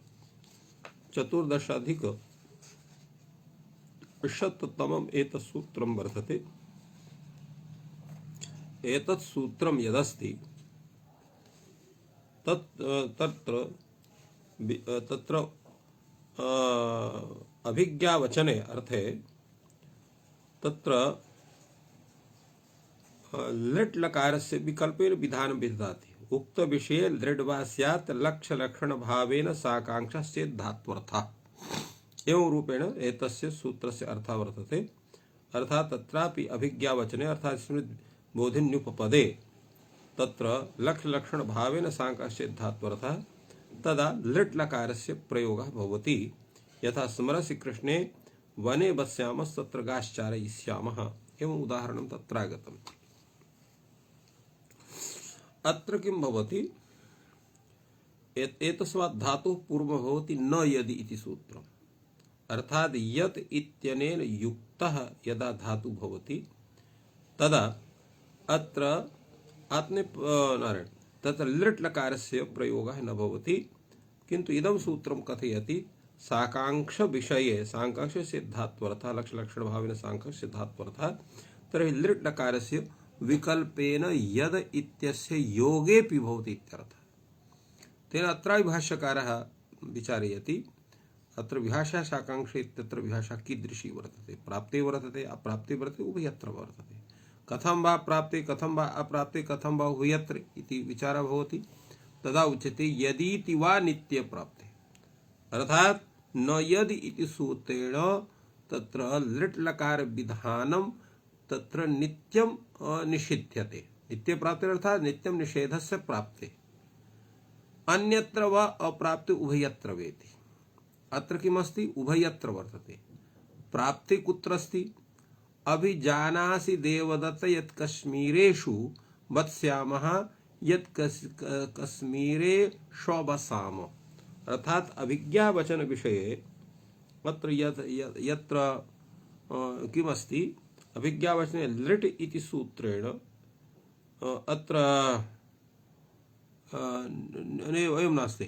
14+शततमम् एतत् सूत्रं वर्तते। एतत् सूत्रं यदस्ति तत्र अभिज्ञावचने अर्थे तत्र लिट् लकारस्य विकल्पेन विधानं विदधाति। उक्त विषये दृढ वा स्यात् लक्ष्य लक्षण भावेन साकांक्षा चेत् धात्वर्थः एवं रूपेण एतस्य सूत्रस्य अर्थः वर्तते। अर्थात् तत्रापि अभिज्ञावचने अर्थात् स्मृति बोधिन्युपपदे तत्र लक्ष्य लक्षण भावेन साकांक्षा चेत् धात्वर्थः तदा लिट् लकारस्य प्रयोगः भवति। यथा स्मरसि कृष्णे वने वत्स्यामस्तत्र गाश्चारयिष्यामः एवं उदाहरणं तत्रागतम्। अत्र किं भवति एतस्मात् धातुः पूर्वं भवति न यदि इति सूत्रम्। अर्थात् यत् इत्यनेन युक्तः यदा धातुः भवति तदा अत्र तत्र लिट् लकारस्य प्रयोगः न भवति। किन्तु इदं सूत्रं कथयति साकांक्ष विषये साकांक्ष सिद्धात्वर्थः लक्ष्य लक्षण भावेन साकांक्ष सिद्धात्वर्थः तर्हि लिट् लकारस्य विकल्पेन यद इत्यस्य योगेपि भवति इत्यर्थः। तेन अत्रापि भाष्यकारः विचारयति अत्र विभाषा शाकांक्षे इत्यत्र विभाषा कीदृशी वर्तते प्राप्ते वर्तते अप्राप्ते वर्तते उभयत्र वर्तते कथं वा प्राप्ते कथं वा अप्राप्ते कथं वा उभयत्र इति विचारः भवति। तदा उच्यते यदीति वा नित्य प्राप्ते अर्थात् न यदि इति सूत्रेण तत्र लिट् लकार विधानं तत्र नित्यं निषिध्यते। नित्य प्राप्ति अर्थात् नित्यं निषेधस्य प्राप्ते अन्यत्र वा अप्राप्ति उभयत्र वेति। अत्र किमस्ति उभयत्र वर्तते। प्राप्ति कुत्र अस्ति अभिजानासि देवदत्त यत् कश्मीरेषु वत्स्यामः यत् कश्मीरे श्ववसाम अर्थात् अभिज्ञावचन विषये अत्र यत्र किमस्ति अभिज्ञावचने लिट् इति सूत्रेण अत्र एवं नास्ति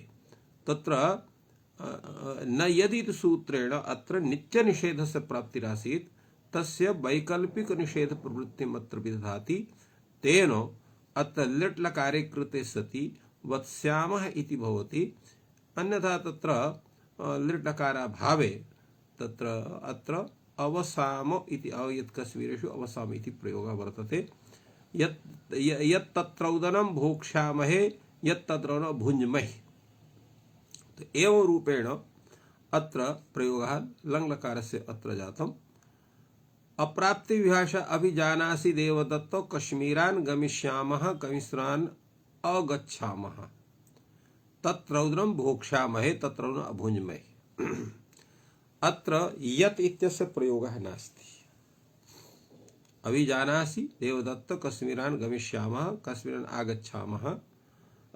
तत्र न यदि इति सूत्रेण अत्र नित्यनिषेधस्य प्राप्तिरासीत् तस्य वैकल्पिक निषेध प्रवृत्तिम् अत्र विदधाति। तेन अत्र लिट् लकारे कृते सति वत्स्यामः इति भवति। अन्यथा तत्र लिट् लकाराभावे तत्र अत्र अवसाम इति यत् कश्मीरेषु अवसाम इति प्रयोगः वर्तते। यत् तत्रौदनं भोक्ष्यामहे यत् तत्र न भुञ्ज्महि। तो एवं रूपेण अत्र प्रयोगः लङ्लकारस्य अत्र जातम्। अप्राप्ति विभाषा अभिजानासि देवदत्तो कश्मीरान् गमिष्यामः कमिश्रान् अगच्छामः तत्रौदनं भोक्ष्यामहे तत्रौदनं अभुञ्ज्महे। अत्र यत् इत्यस्य प्रयोगः नास्ति। अभिजानासि देवदत्त कश्मीरान् गमिष्यामः कश्मीरान्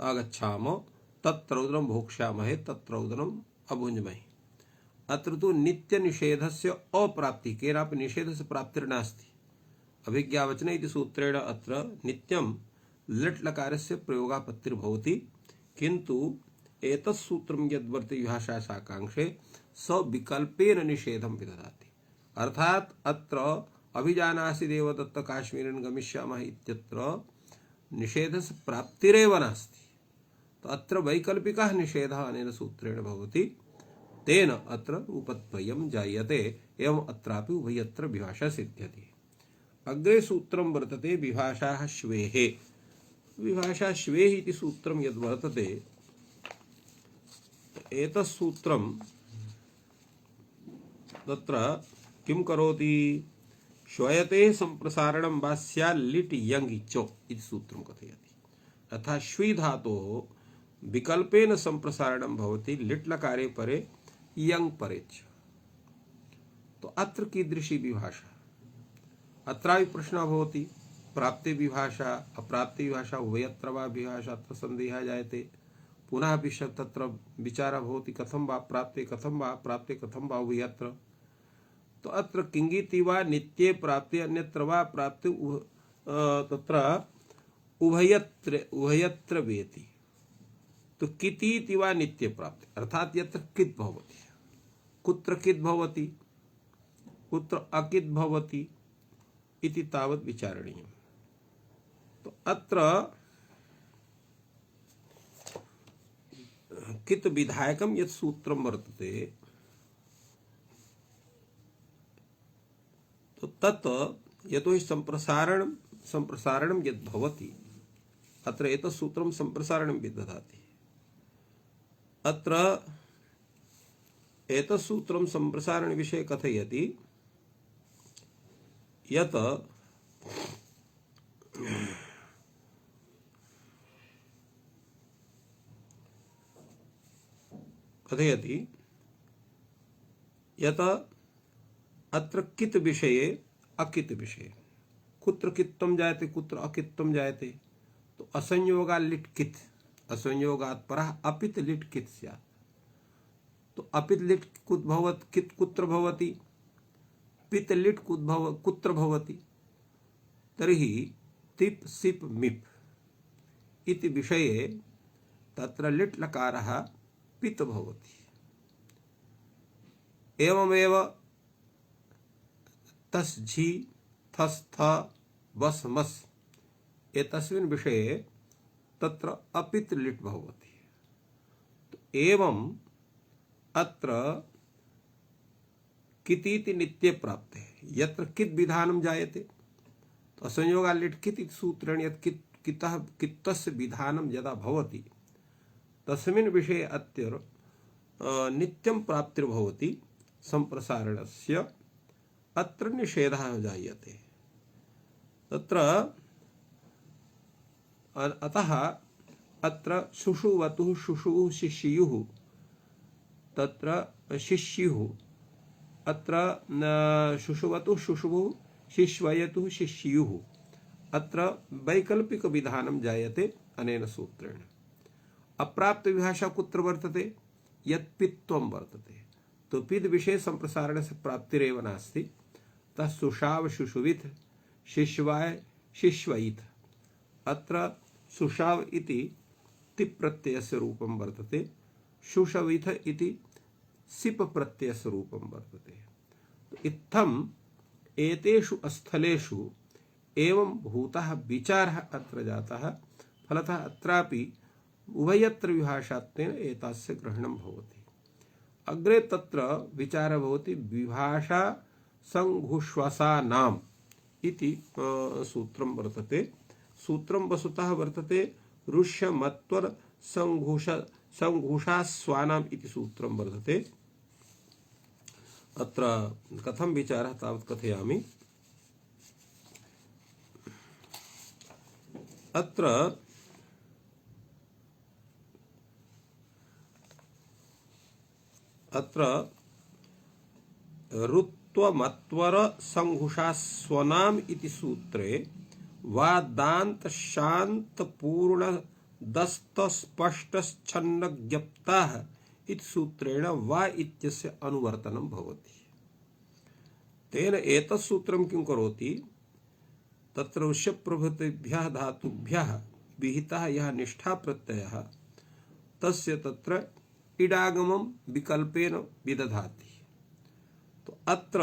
आगच्छामः तत्रौदनं भोक्ष्यामहे तत्रौदनं अभुञ्ज्महे। अत्र तु नित्य निषेधस्य अप्राप्ति केनापि निषेधस्य प्राप्तिर्नास्ति। अभिज्ञावचने इति सूत्रेण अत्र नित्यं लिट् लकारस्य प्रयोगापत्तिर्भवति। किन्तु एतत् सूत्रं यद्वर्तते विभाषा शाकांक्षे स विकल्पेन निषेधं विदधाति। अर्थात् अत्र अभिजानासि देवदत्त काश्मीरं गमिष्यामः इत्यत्र निषेधस्य प्राप्तिरेव नास्ति। तो अत्र वैकल्पिकः निषेधः अनेन सूत्रेण भवति, तेन अत्र रूपद्वयं जायते एवं अत्रापि उभयत्र विभाषा सिद्ध्यति। अग्रे सूत्रं वर्तते विभाषाः श्वेः। विभाषा श्वेः इति सूत्रं यद् वर्तते एतत् सूत्रं तत्र किं करोति? श्वयते संप्रसारणं वा स्यात् लिट् यङ् इचो इति सूत्रं कथयति। अर्थात् श्वी धातोः विकल्पेन संप्रसारणं भवति लिट् लकारे परे यङ् परे च। तो अत्र कीदृशी विभाषा? अत्रापि प्रश्नः भवति, प्राप्ते विभाषा अप्राप्ते विभाषा उभयत्र वा विभाषा अत्र सन्देहः जायते। पुनः तत्र विचारः भवति कथं वा प्राप्ते कथं वा प्राप्ते कथं वा उभयत्र। तो अत्र किङ्गिति वा नित्ये प्राप्ते अन्यत्र वा प्राप्ते तत्र उभयत्र वेति। तो कितीति वा नित्य प्राप्ति, अर्थात यत्र कित् भवति, कुत्र कित् भवति, कुत्र अकित् भवति इति तावत् विचारणीयम्। तो अत्र कित् विधायकं यत् सूत्रं वर्तते तो तत् यतोहि संप्रसारणं यद् भवति अत्र एतत् सूत्रं संप्रसारणं विदधाति। अत्र एतत् सूत्रं संप्रसारण विषये कथयति यत् अत्र कित् विषये अकित् विषये कुत्र कित्त्वं जायते कुत्र अकित्त्वं जायते। तो असंयोगात् लिट् कित्, असंयोगात् परः अपित् लिट् कित् स्यात्। तो अपित् लिट् कित् कुत्र भवति, पित् लिट् कुत्र भवति। तर्हि तिप् सिप् मिप् इति विषये तत्र लिट् लकारः पित् भवति। एवमेव तस् झि थस् थ वस् मस् एतस्मिन् विषये तत्र अपित् लिट् भवति। तो एवं अत्र कितीति नित्ये प्राप्ते यत्र कित् विधानं जायते। तो असंयोगात् लिट् कित् इति सूत्रेण यत् कित्तस्य विधानं यदा भवति तस्मिन् विषये अत्र नित्यं प्राप्तिर्भवति संप्रसारणस्य, अत्र निषेधः जायते। तत्र अतः अत्र शुशुवतुः शुशुः शिष्युः तत्र शिष्युः अत्र शुशुवतुः शुशुः शिश्वयतुः शिष्युः अत्र वैकल्पिक विधानं जायते अनेन सूत्रेण। अप्राप्त विभाषा कुत्र वर्तते? यत् पित्त्वं वर्तते। तो पिद् विषये संप्रसारणस्य प्राप्तिरेव नास्ति। तः सुषाव शुशुविथ शिश्वाय शिश्वयिथ। अत्र सुषाव इति तिप् प्रत्ययस्य रूपं वर्तते, शुशविथ इति सिप् प्रत्ययस्य रूपं वर्तते। तो इत्थम् एतेषु स्थलेषु एवं भूतः विचारः अत्र जातः। फलतः अत्रापि उभयत्र विभाषात्वेन एतस्य ग्रहणं भवति। अग्रे तत्र विचारः भवति विभाषा संघुष्वसानाम् इति सूत्रं वर्तते। सूत्रं वस्तुतः वर्तते ऋष्यमत्वर संघुषास्वानाम् इति सूत्रं वर्तते। अत्र कथं विचारः तावत् कथयामि। अत्र ऋत्वमत्वर संघुषास्वनाम् इति सूत्रे वादान्त शान्त पूर्ण दस्त स्पष्ट छन्न ज्ञप्ताः इति सूत्रेण वा इत्यस्य अनुवर्तनं भवति। तेन एतत् सूत्रं किं करोति? तत्र उष्यप्रभृतिभ्यः धातुभ्यः विहितः यः निष्ठा प्रत्ययः तस्य तत्र इडागमं विकल्पेन विदधाति। तो अत्र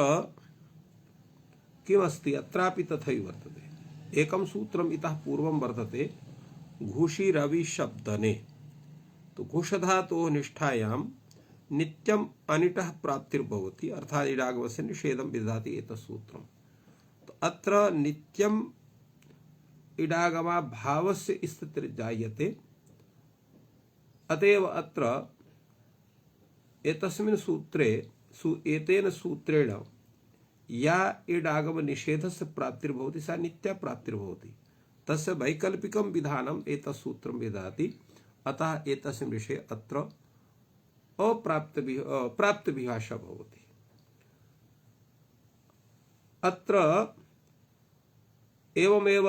किमस्ति अत्रापि तथैव वर्तते। एकं सूत्रम् इतः पूर्वं वर्तते घुषिरविशब्दने। तो घुष धातोः निष्ठायां नित्यम् अनिटः प्राप्तिर्भवति, अर्थात् इडागमस्य निषेधं विदधाति एतत् सूत्रम्। तो अत्र नित्यम् इडागमा भावस्य स्थितिर्जायते, अतएव अत्र एतस्मिन् सूत्रे एतेन सूत्रेण या इडागम निषेधस्य प्राप्तिर्भवति सा नित्या प्राप्तिर्भवति। तस्य वैकल्पिकं विधानम् एतत् सूत्रं विदधाति। अतः एतस्मिन् विषये अत्र प्राप्त विभाषा भवति। अत्र एवमेव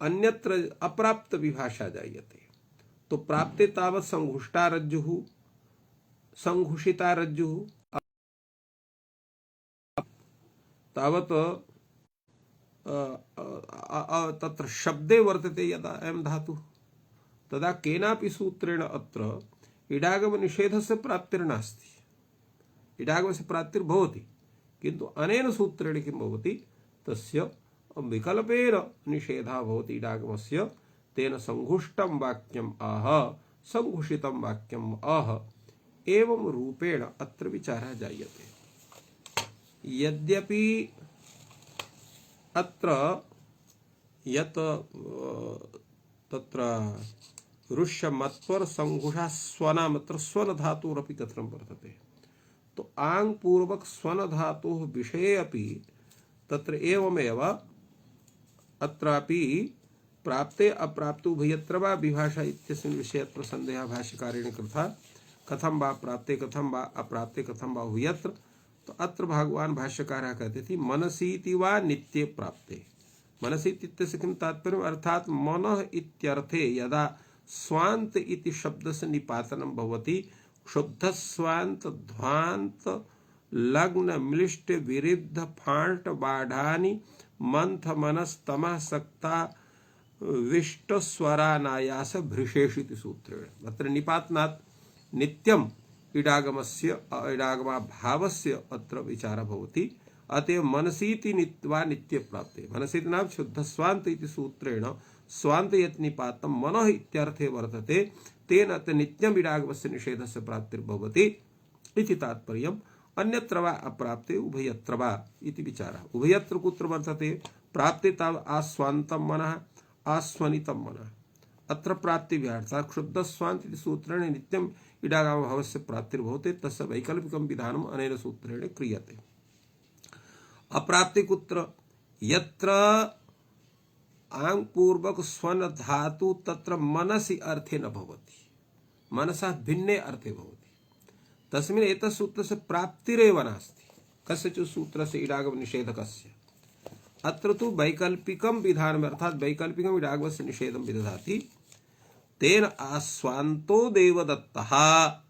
अन्यत्र अप्राप्त विभाषा जायते। तो प्राप्ते तावत् संघुष्टा रज्जुः, संघुषिता रज्जुः, तावत् तत्र शब्दे वर्तते यदा अयं धातुः, तदा केनापि सूत्रेण अत्र इडागम निषेधस्य प्राप्तिर्नास्ति। इडागमस्य प्राप्तिर्भवति, किन्तु अनेन सूत्रेण किं भवति, तस्य विकल्पेन निषेधः भवति इडागमस्य। तेन संघुष्टं वाक्यम् आह, संघुषितं वाक्यम् आह, एवं रूपेण अत्र विचारः जायते। यद्यपि अत्र यत् तत्र ऋष्यमत्पर संघुषा स्वनाम अत्र स्वन धातुरपि कथनं वर्तते। तो आंग पूर्वक स्वन धातुः विषये अपि तत्र एवमेव अत्रापि प्राप्ते अप्राप्ते उभयत्र वा विभाषा इत्यस्मिन् विषये अत्र सन्देहः भाष्यकारेण कृतः। कथं वा प्राप्ते, कथं वा अप्राप्ते, कथं वा उभयत्र। तो अत्र भगवान भाष्यकारः कहते थे मनसीति वा नित्ये प्राप्ते। मनसी इत्यस्य किं तात्पर्यम्, अर्थात् मनः इत्यर्थे यदा स्वान्त इति शब्दस्य निपातनं भवति, शुद्ध स्वान्त ध्वान्त लग्न म्लिष्ट विरुद्ध फाण्ट बाढानि मंथ मनस्तमः सक्ता विष्ट स्वरानायास भृशेषिति सूत्रेण। अत्र निपातनात् नित्यम् इडागमस्य इडागमा भावस्य अत्र विचारः भवति। अतएव मनसीति वा नित्य प्राप्ते, मनसीति नाम शुद्ध स्वान्त इति सूत्रेण स्वान्त यत् निपातं मनः इत्यर्थे वर्तते, तेन अत्र नित्यम् इडागमस्य निषेधस्य प्राप्तिर्भवति इति तात्पर्यम्। अन्यत्र वा अप्राप्ते उभयत्र वा इति विचारः। उभयत्र कुत्र वर्तते, प्राप्ते तावत् आस्वान्तं मनः आस्वनितं मनः। अत्र प्राप्तिव्यार्थः शुद्ध स्वान्त इति सूत्रेण नित्यम् इडागम भावस्य प्राप्तिर्भवति, तस्य वैकल्पिकं विधानम् अनेन सूत्रेण क्रियते। अप्राप्ति कुत्र, यत्र आंग पूर्वक स्वन धातु तत्र मनसि अर्थे न भवति, मनसः भिन्ने अर्थे भवति, तस्मिन् एतत् सूत्रस्य प्राप्तिरेव नास्ति। कस्यचित् सूत्रस्य इडागम निषेधकस्य। अत्र तु वैकल्पिकं विधानम् अर्थात् वैकल्पिकम् इडागमस्य निषेधं विदधाति। तेन आस्वान्तो देवदत्तः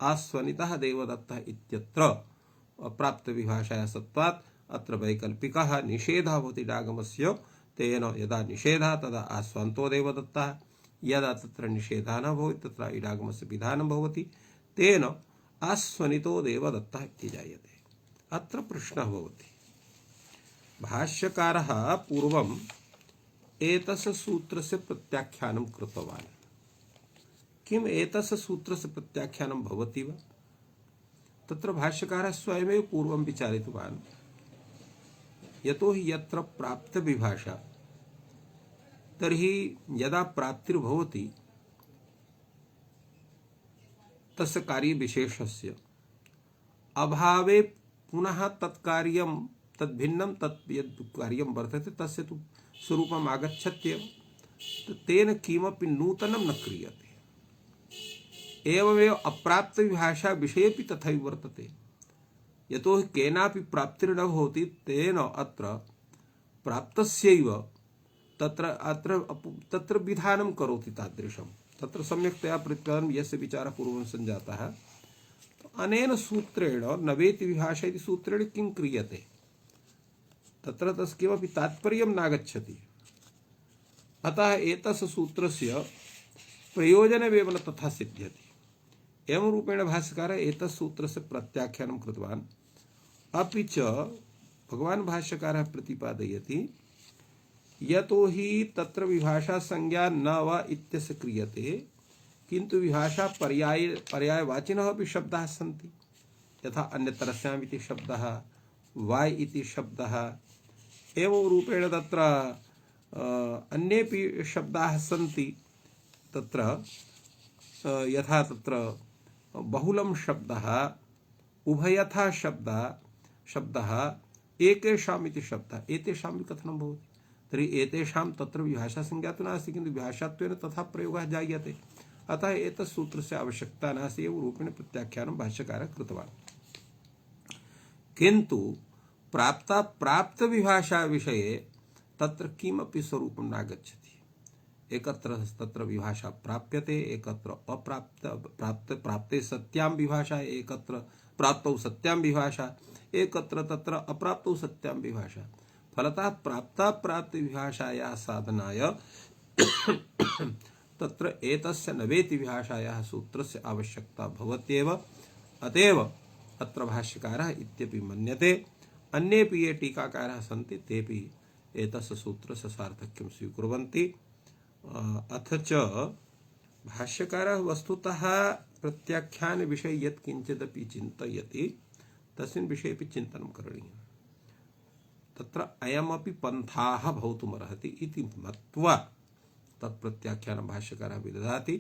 आस्वनितः देवदत्तः इत्यत्र प्राप्त विभाषाया सत्वात् अत्र वैकल्पिकः निषेधः भवति इडागमस्य। तेन यदा निषेधः तदा आस्वान्तो देवदत्तः, यदा तत्र निषेधः न भवति तत्र इडागमस्य विधानं भवति। तेन आस्वनितो देवदत्तः इति जायते। अत्र प्रश्नः भवति, भाष्यकारः पूर्वम् एतस्य सूत्रस्य प्रत्याख्यानं कृतवान्, किम् एतस्य सूत्रस्य प्रत्याख्यानं भवति वा? तत्र भाष्यकारः स्वयमेव पूर्वं विचारितवान्, यतो हि यत्र प्राप्त विभाषा तर्हि यदा प्राप्तिर्भवति तस्य कार्यविशेषस्य अभावे पुनः तत्कार्यं तद्भिन्नं तत् यद् कार्यं वर्तते तस्य तु स्वरूपम् आगच्छत्येव, तो तेन किमपि नूतनं न क्रियते। एवमेव अप्राप्त विभाषा विषयेपि तथैव वर्तते। यतो हि केनापि प्राप्तिर्न भवति, तेन अत्र प्राप्तस्यैव तत्र विधानं करोति तादृशं। तत्र सम्यक्तया प्रतिपादनं यस्य विचारः पूर्वं सञ्जातः। अनेन सूत्रेण नवेति विभाषा इति सूत्रेण किं क्रियते, तत्र तस्य किमपि तात्पर्यं नागच्छति। अतः एतस्य सूत्रस्य प्रयोजनमेव न तथा सिद्ध्यति। एवं रूपेण भाष्यकारः एतस्य सूत्रस्य प्रत्याख्यानं कृतवान्। अपि च भगवान भाष्यकारः प्रतिपादयति यतो हि तत्र विभाषा संज्ञा न वा इत्यस्य क्रियते किंतु विभाषा पर्यायवाचिनः अपि शब्दाः सन्ति यथा अन्यतरस्याम् इति शब्दः वाय इति शब्दः एवं रूपेण तत्र अन्येपि शब्दाः सन्ति तत्र यथा तत्र बहुलं शब्दः उभयथा शब्दः एकेषाम् इति शब्दः एतेषां कथनं भवति तर्हि एतेषां तत्र विभाषा संज्ञा तु नास्ति किन्तु विभाषात्वेन तथा प्रयोगः जायते अतः एतत् सूत्रस्य आवश्यकता नास्ति एवं रूपेण प्रत्याख्यानं भाष्यकारः कृतवान् किन्तु प्राप्त विभाषा विषये तत्र किमपि स्वरूपं नागच्छति एकत्र तत्र विभाषा प्राप्यते एकत्र प्राप्ते सत्यां विभाषा एकत्र प्राप्तौ सत्यां विभाषा एकत्र तत्र अप्राप्तौ सत्यां विभाषा फलतः प्राप्त विभाषायाः साधनाय तत्र एतस्य नवेति विभाषायाः सूत्रस्य आवश्यकता भवत्येव अतएव अत्र भाष्यकारः इत्यपि मन्यते अन्येपि ये टीकाकारः सन्ति तेपि एतस्य सूत्रस्य सार्थक्यं स्वीकुर्वन्ति अथ च भाष्यकारः वस्तुतः प्रत्याख्यान विषये यत् किञ्चिदपि चिन्तयति तस्मिन् विषयेपि चिन्तनं करणीयम् तत्र अयमपि पन्थाः भवितुमर्हति इति मत्वा तत्प्रत्याख्यानं भाष्यकारः विदधाति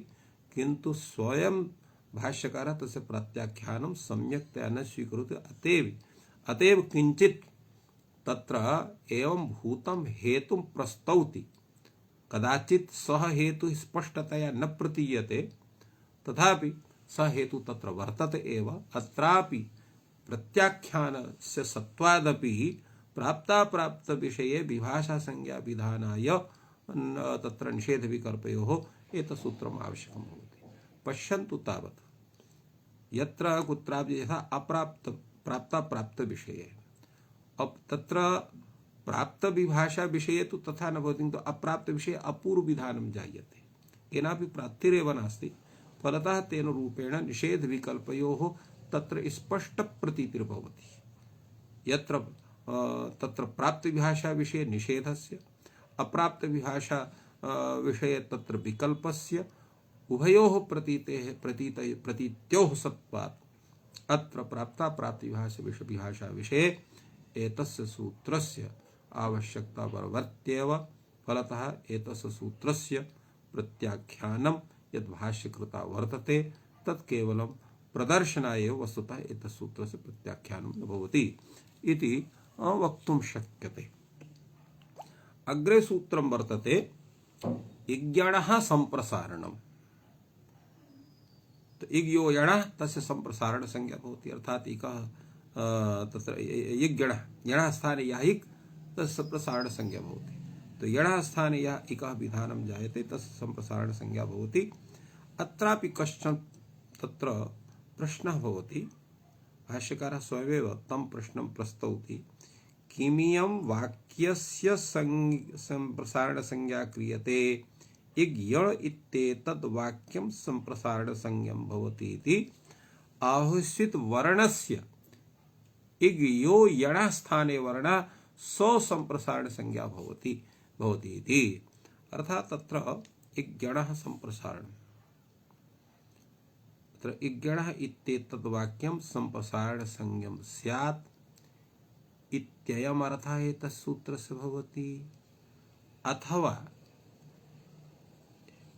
किन्तु स्वयं भाष्यकारः तस्य प्रत्याख्यानं सम्यक्तया न स्वीकरोति अतएव किञ्चित् तत्र एवं भूतं हेतुं प्रस्तौति कदाचित् सः हेतुः स्पष्टतया न प्रतीयते तथापि सः हेतुः तत्र वर्तते एव अत्रापि प्रत्याख्यानस्य सत्वादपि प्राप्त विषये विभाषा संज्ञा विधानाय तत्र निषेध विकल्पयोः एतत् सूत्रम् आवश्यकं भवति पश्यन्तु तावत् यत्र कुत्रापि यथा प्राप्त विषये अब तत्र प्राप्त विभाषा विषये तु तथा न भवति किन्तु अप्राप्त विषये अपूर्व विधानं जायते केनापि प्राप्तिरेव नास्ति फलतः तेन रूपेण निषेध विकल्पयोः तत्र स्पष्ट प्रतीतिर्भवति यत्र तत्र प्राप्त विभाषा विषये निषेधस्य अप्राप्त विभाषा विषये तत्र विकल्पस्य उभयोः प्रतीत्योः सत्वात् अत्र प्राप्ति विभाषा विषये एतस्य सूत्रस्य आवश्यकता वर्त्येव फलतः एतस्य सूत्रस्य प्रत्याख्यानं यद् भाष्यकृता वर्तते तत् केवलं प्रदर्शनाय एव वस्तुतः एतस्य सूत्रस्य प्रत्याख्यानं न भवति इति वक्तुं शक्यते अग्रे सूत्रं वर्तते इज्ञणः संप्रसारणम् तो इज्ञो यणः तस्य संप्रसारण संज्ञा भवति अर्थात् इकः तत्र इज्ञणः यणः स्थाने यः इक् तस्य प्रसारण संज्ञा भवति तो यणः स्थाने यः इकः विधानं जायते तस्य संप्रसारण संज्ञा भवति अत्रापि कश्चन तत्र प्रश्नः भवति भाष्यकारः स्वयमेव तं प्रश्नं प्रस्तौति किमियं वाक्यस्य संप्रसारण संज्ञा क्रियते इग्यण इत्येतद् वाक्यं संप्रसारण संज्ञं भवति इति आहुष्यित वर्णस्य इग्यो यणः स्थाने वर्णः सो संप्रसारण संज्ञा भवति इति अर्थात् तत्र इग्यणः संप्रसारणम् तत्र इज्ञणः इत्येतद् वाक्यं संप्रसारण संज्ञं स्यात् इत्ययम् अर्थः एतस्य सूत्रस्य भवति अथवा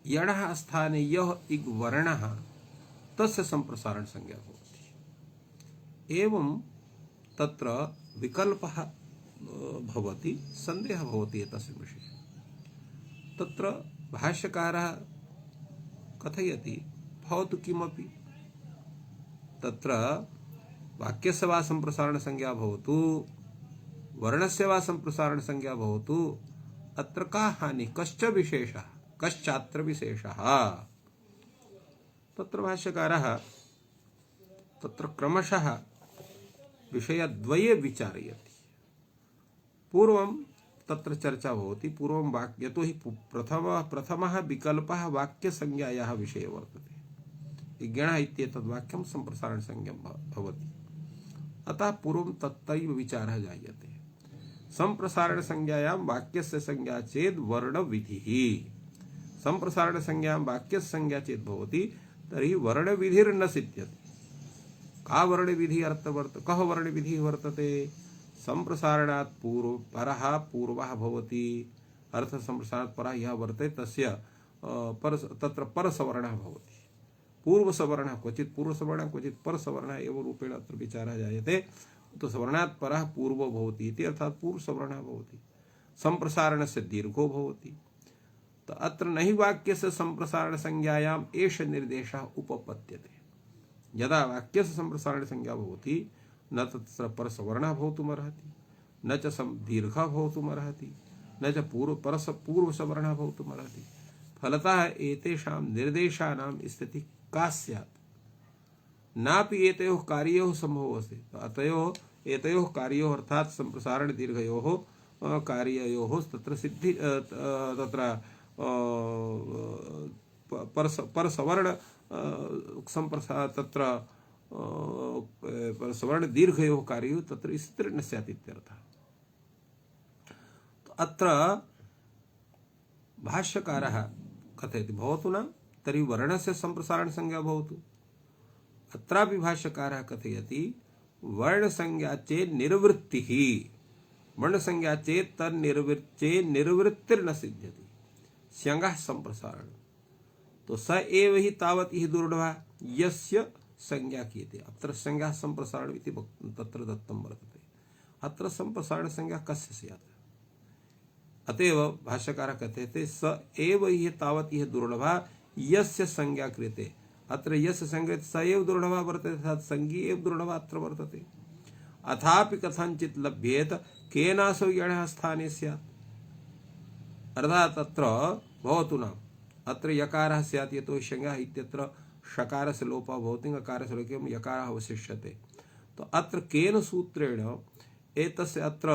यणः स्थाने यः इग् वर्णः तस्य संप्रसारण संज्ञा भवति एवं तत्र विकल्पः भवति सन्देहः भवति एतस्य विषये तत्र भाष्यकारः कथयति भवतु किमपि तत्र वाक्यस्य वा संप्रसारण संज्ञा भवतु वर्णस्य वा संप्रसारण संज्ञा भवतु अत्र का हानि कश्च विशेषः कश्चात्र विशेषः तत्र भाष्यकारः तत्र क्रमशः विषयद्वये विचारयति पूर्वं तत्र चर्चा भवति पूर्वं वाक्य यतो हि प्रथमः विकल्पः वाक्यसंज्ञायाः विषये वर्तते इज्ञणः इत्येतद् वाक्यं संप्रसारण संज्ञं भवति अतः पूर्वं तत्रैव विचारः जायते संप्रसारण संज्ञायां वाक्यस्य संज्ञा चेद वर्ण विधि। संप्रसारण संज्ञायां वाक्यस्य संज्ञा चेत भवति तर्हि वर्ण विधिर्न सिद्ध्यति। का वर्ण विधि कः वर्ण विधि वर्तते? संप्रसारणात् पूर्व परः पूर्वः भवति। अर्थ संप्रसारणात् परः यः वर्तते तस्य तत्र परसवर्णः भवति। पूर्वसवर्णः क्वचित् पूर्वसवर्णः क्वचित् परसवर्णः एवं रूपेण अत्र विचारः जायते। तो सवर्णात् परः पूर्वो भवति इति अर्थात् पूर्वसवर्णः भवति। संप्रसारणस्य दीर्घो भवति। तो अत्र नहि वाक्यस्य संप्रसारण संज्ञायाम् एष निर्देशः उपपद्यते। यदा वाक्यस्य संप्रसारण संज्ञा भवति न तत्र परसवर्णः भवितुमर्हति, न च दीर्घः भवितुमर्हति, न च पूर्वसवर्णः भवितुमर्हति। फलतः एतेषां निर्देशानां स्थितिः का स्यात्? नापि एतयोः कार्ययोः सम्भवो अस्ति। अतयोः एतयोः कार्ययोः अर्थात् संप्रसारण दीर्घयोः कार्ययोः तत्र सिद्धि तत्र परसवर्ण तत्र परसवर्ण दीर्घयोः कार्ययोः तत्र स्थितिर्न स्यात् इत्यर्थः। अत्र भाष्यकारः कथयति भवतु न तर्हि वर्णस्य संप्रसारण संज्ञा भवतु। अत्रापि भाष्यकारः कथयति वर्णसंज्ञा चेत् निर्वृत्तिः। वर्णसंज्ञा चेत् तन्निर्वृत्तिर्न सिद्ध्यति। स्यङ्गः संप्रसारण तो स एव हि तावत् इह दुर्लभः यस्य संज्ञा क्रियते। अत्र संज्ञा संप्रसारण इति तत्र दत्तं वर्तते। अत्र संप्रसारण संज्ञा कस्य स्यात्? अतएव भाष्यकारः कथयते स एव हि तावत् इह दुर्लभः यस्य संज्ञा क्रियते। अत्र यस्य संज्ञा स एव दुर्लभः वर्तते अर्थात् संज्ञी एव दुर्लभः अत्र वर्तते। अथापि कथञ्चित् लभ्येत केनासौ यणः स्थाने स्यात्। अर्थात् अत्र भवतु न अत्र यकारः स्यात् यतो संज्ञा इत्यत्र षकारस्य लोपः भवति ङकारस्य लोपः यकारः अवशिष्यते। तो अत्र केन सूत्रेण एतस्य अत्र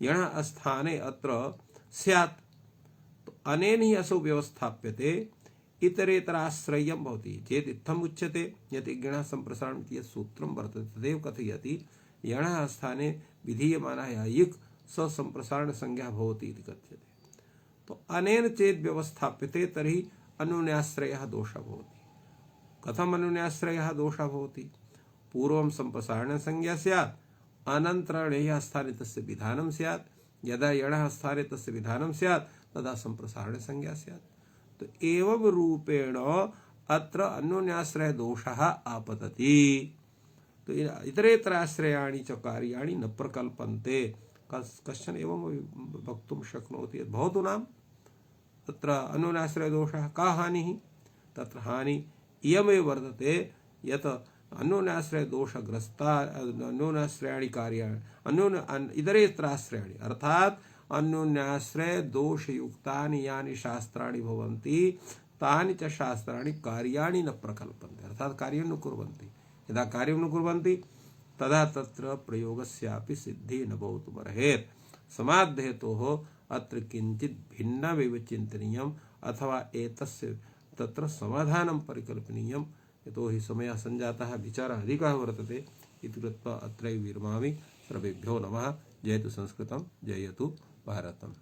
यणः स्थाने अत्र स्यात्। तो अनेन हि असौ व्यवस्थाप्यते इतरेतराश्रय्यं भवति चेत् इत्थम् उच्यते यत् गणः संप्रसारणम् इति यत् सूत्रं वर्तते तदेव कथयति यणः स्थाने विधीयमानः इक् स संप्रसारण संज्ञा भवति इति कथ्यते। तो अनेन चेत् व्यवस्थाप्यते तर्हि अनुन्याश्रयः दोषः भवति। कथम् अनुन्याश्रयः दोषः भवति? पूर्वं संप्रसारण संज्ञा स्यात् अनन्तरं यः स्थाने तस्य विधानं स्यात्। यदा यणः स्थाने तस्य विधानं स्यात् तदा संप्रसारण संज्ञा स्यात्। तो एवं रूपेण अत्र अन्योन्याश्रय दोषः आपतति। तो इतरेतराश्रयाणि च कार्याणि न प्रकल्पन्ते। कश्चन एवं वक्तुं शक्नोति यत् भवतु नाम तत्र अन्योन्याश्रय दोषः का हानिः? तत्र हानि इयमेव वर्तते यत् अन्योन्याश्रय दोषग्रस्ता अन्योन्याश्रयाणि कार्याणि इतरेतराश्रयाणि अर्थात् अन्योन्याश्रय दोषयुक्तानि यानि शास्त्राणि भवन्ति तानि च शास्त्राणि कार्याणि न प्रकल्पन्ते अर्थात् कार्यं न कुर्वन्ति। यदा कार्यं न कुर्वन्ति तदा तत्र प्रयोगस्यापि सिद्धिः न भवितुमर्हेत्। समाध्येतोः अत्र किञ्चित् भिन्नमेव चिन्तनीयम् अथवा एतस्य तत्र समाधानं परिकल्पनीयम्। यतो हि समयः सञ्जातः विचारः अधिकः वर्तते इति कृत्वा अत्रैव विरमामि। सर्वेभ्यो नमः। जयतु संस्कृतं, जयतु भारतम्।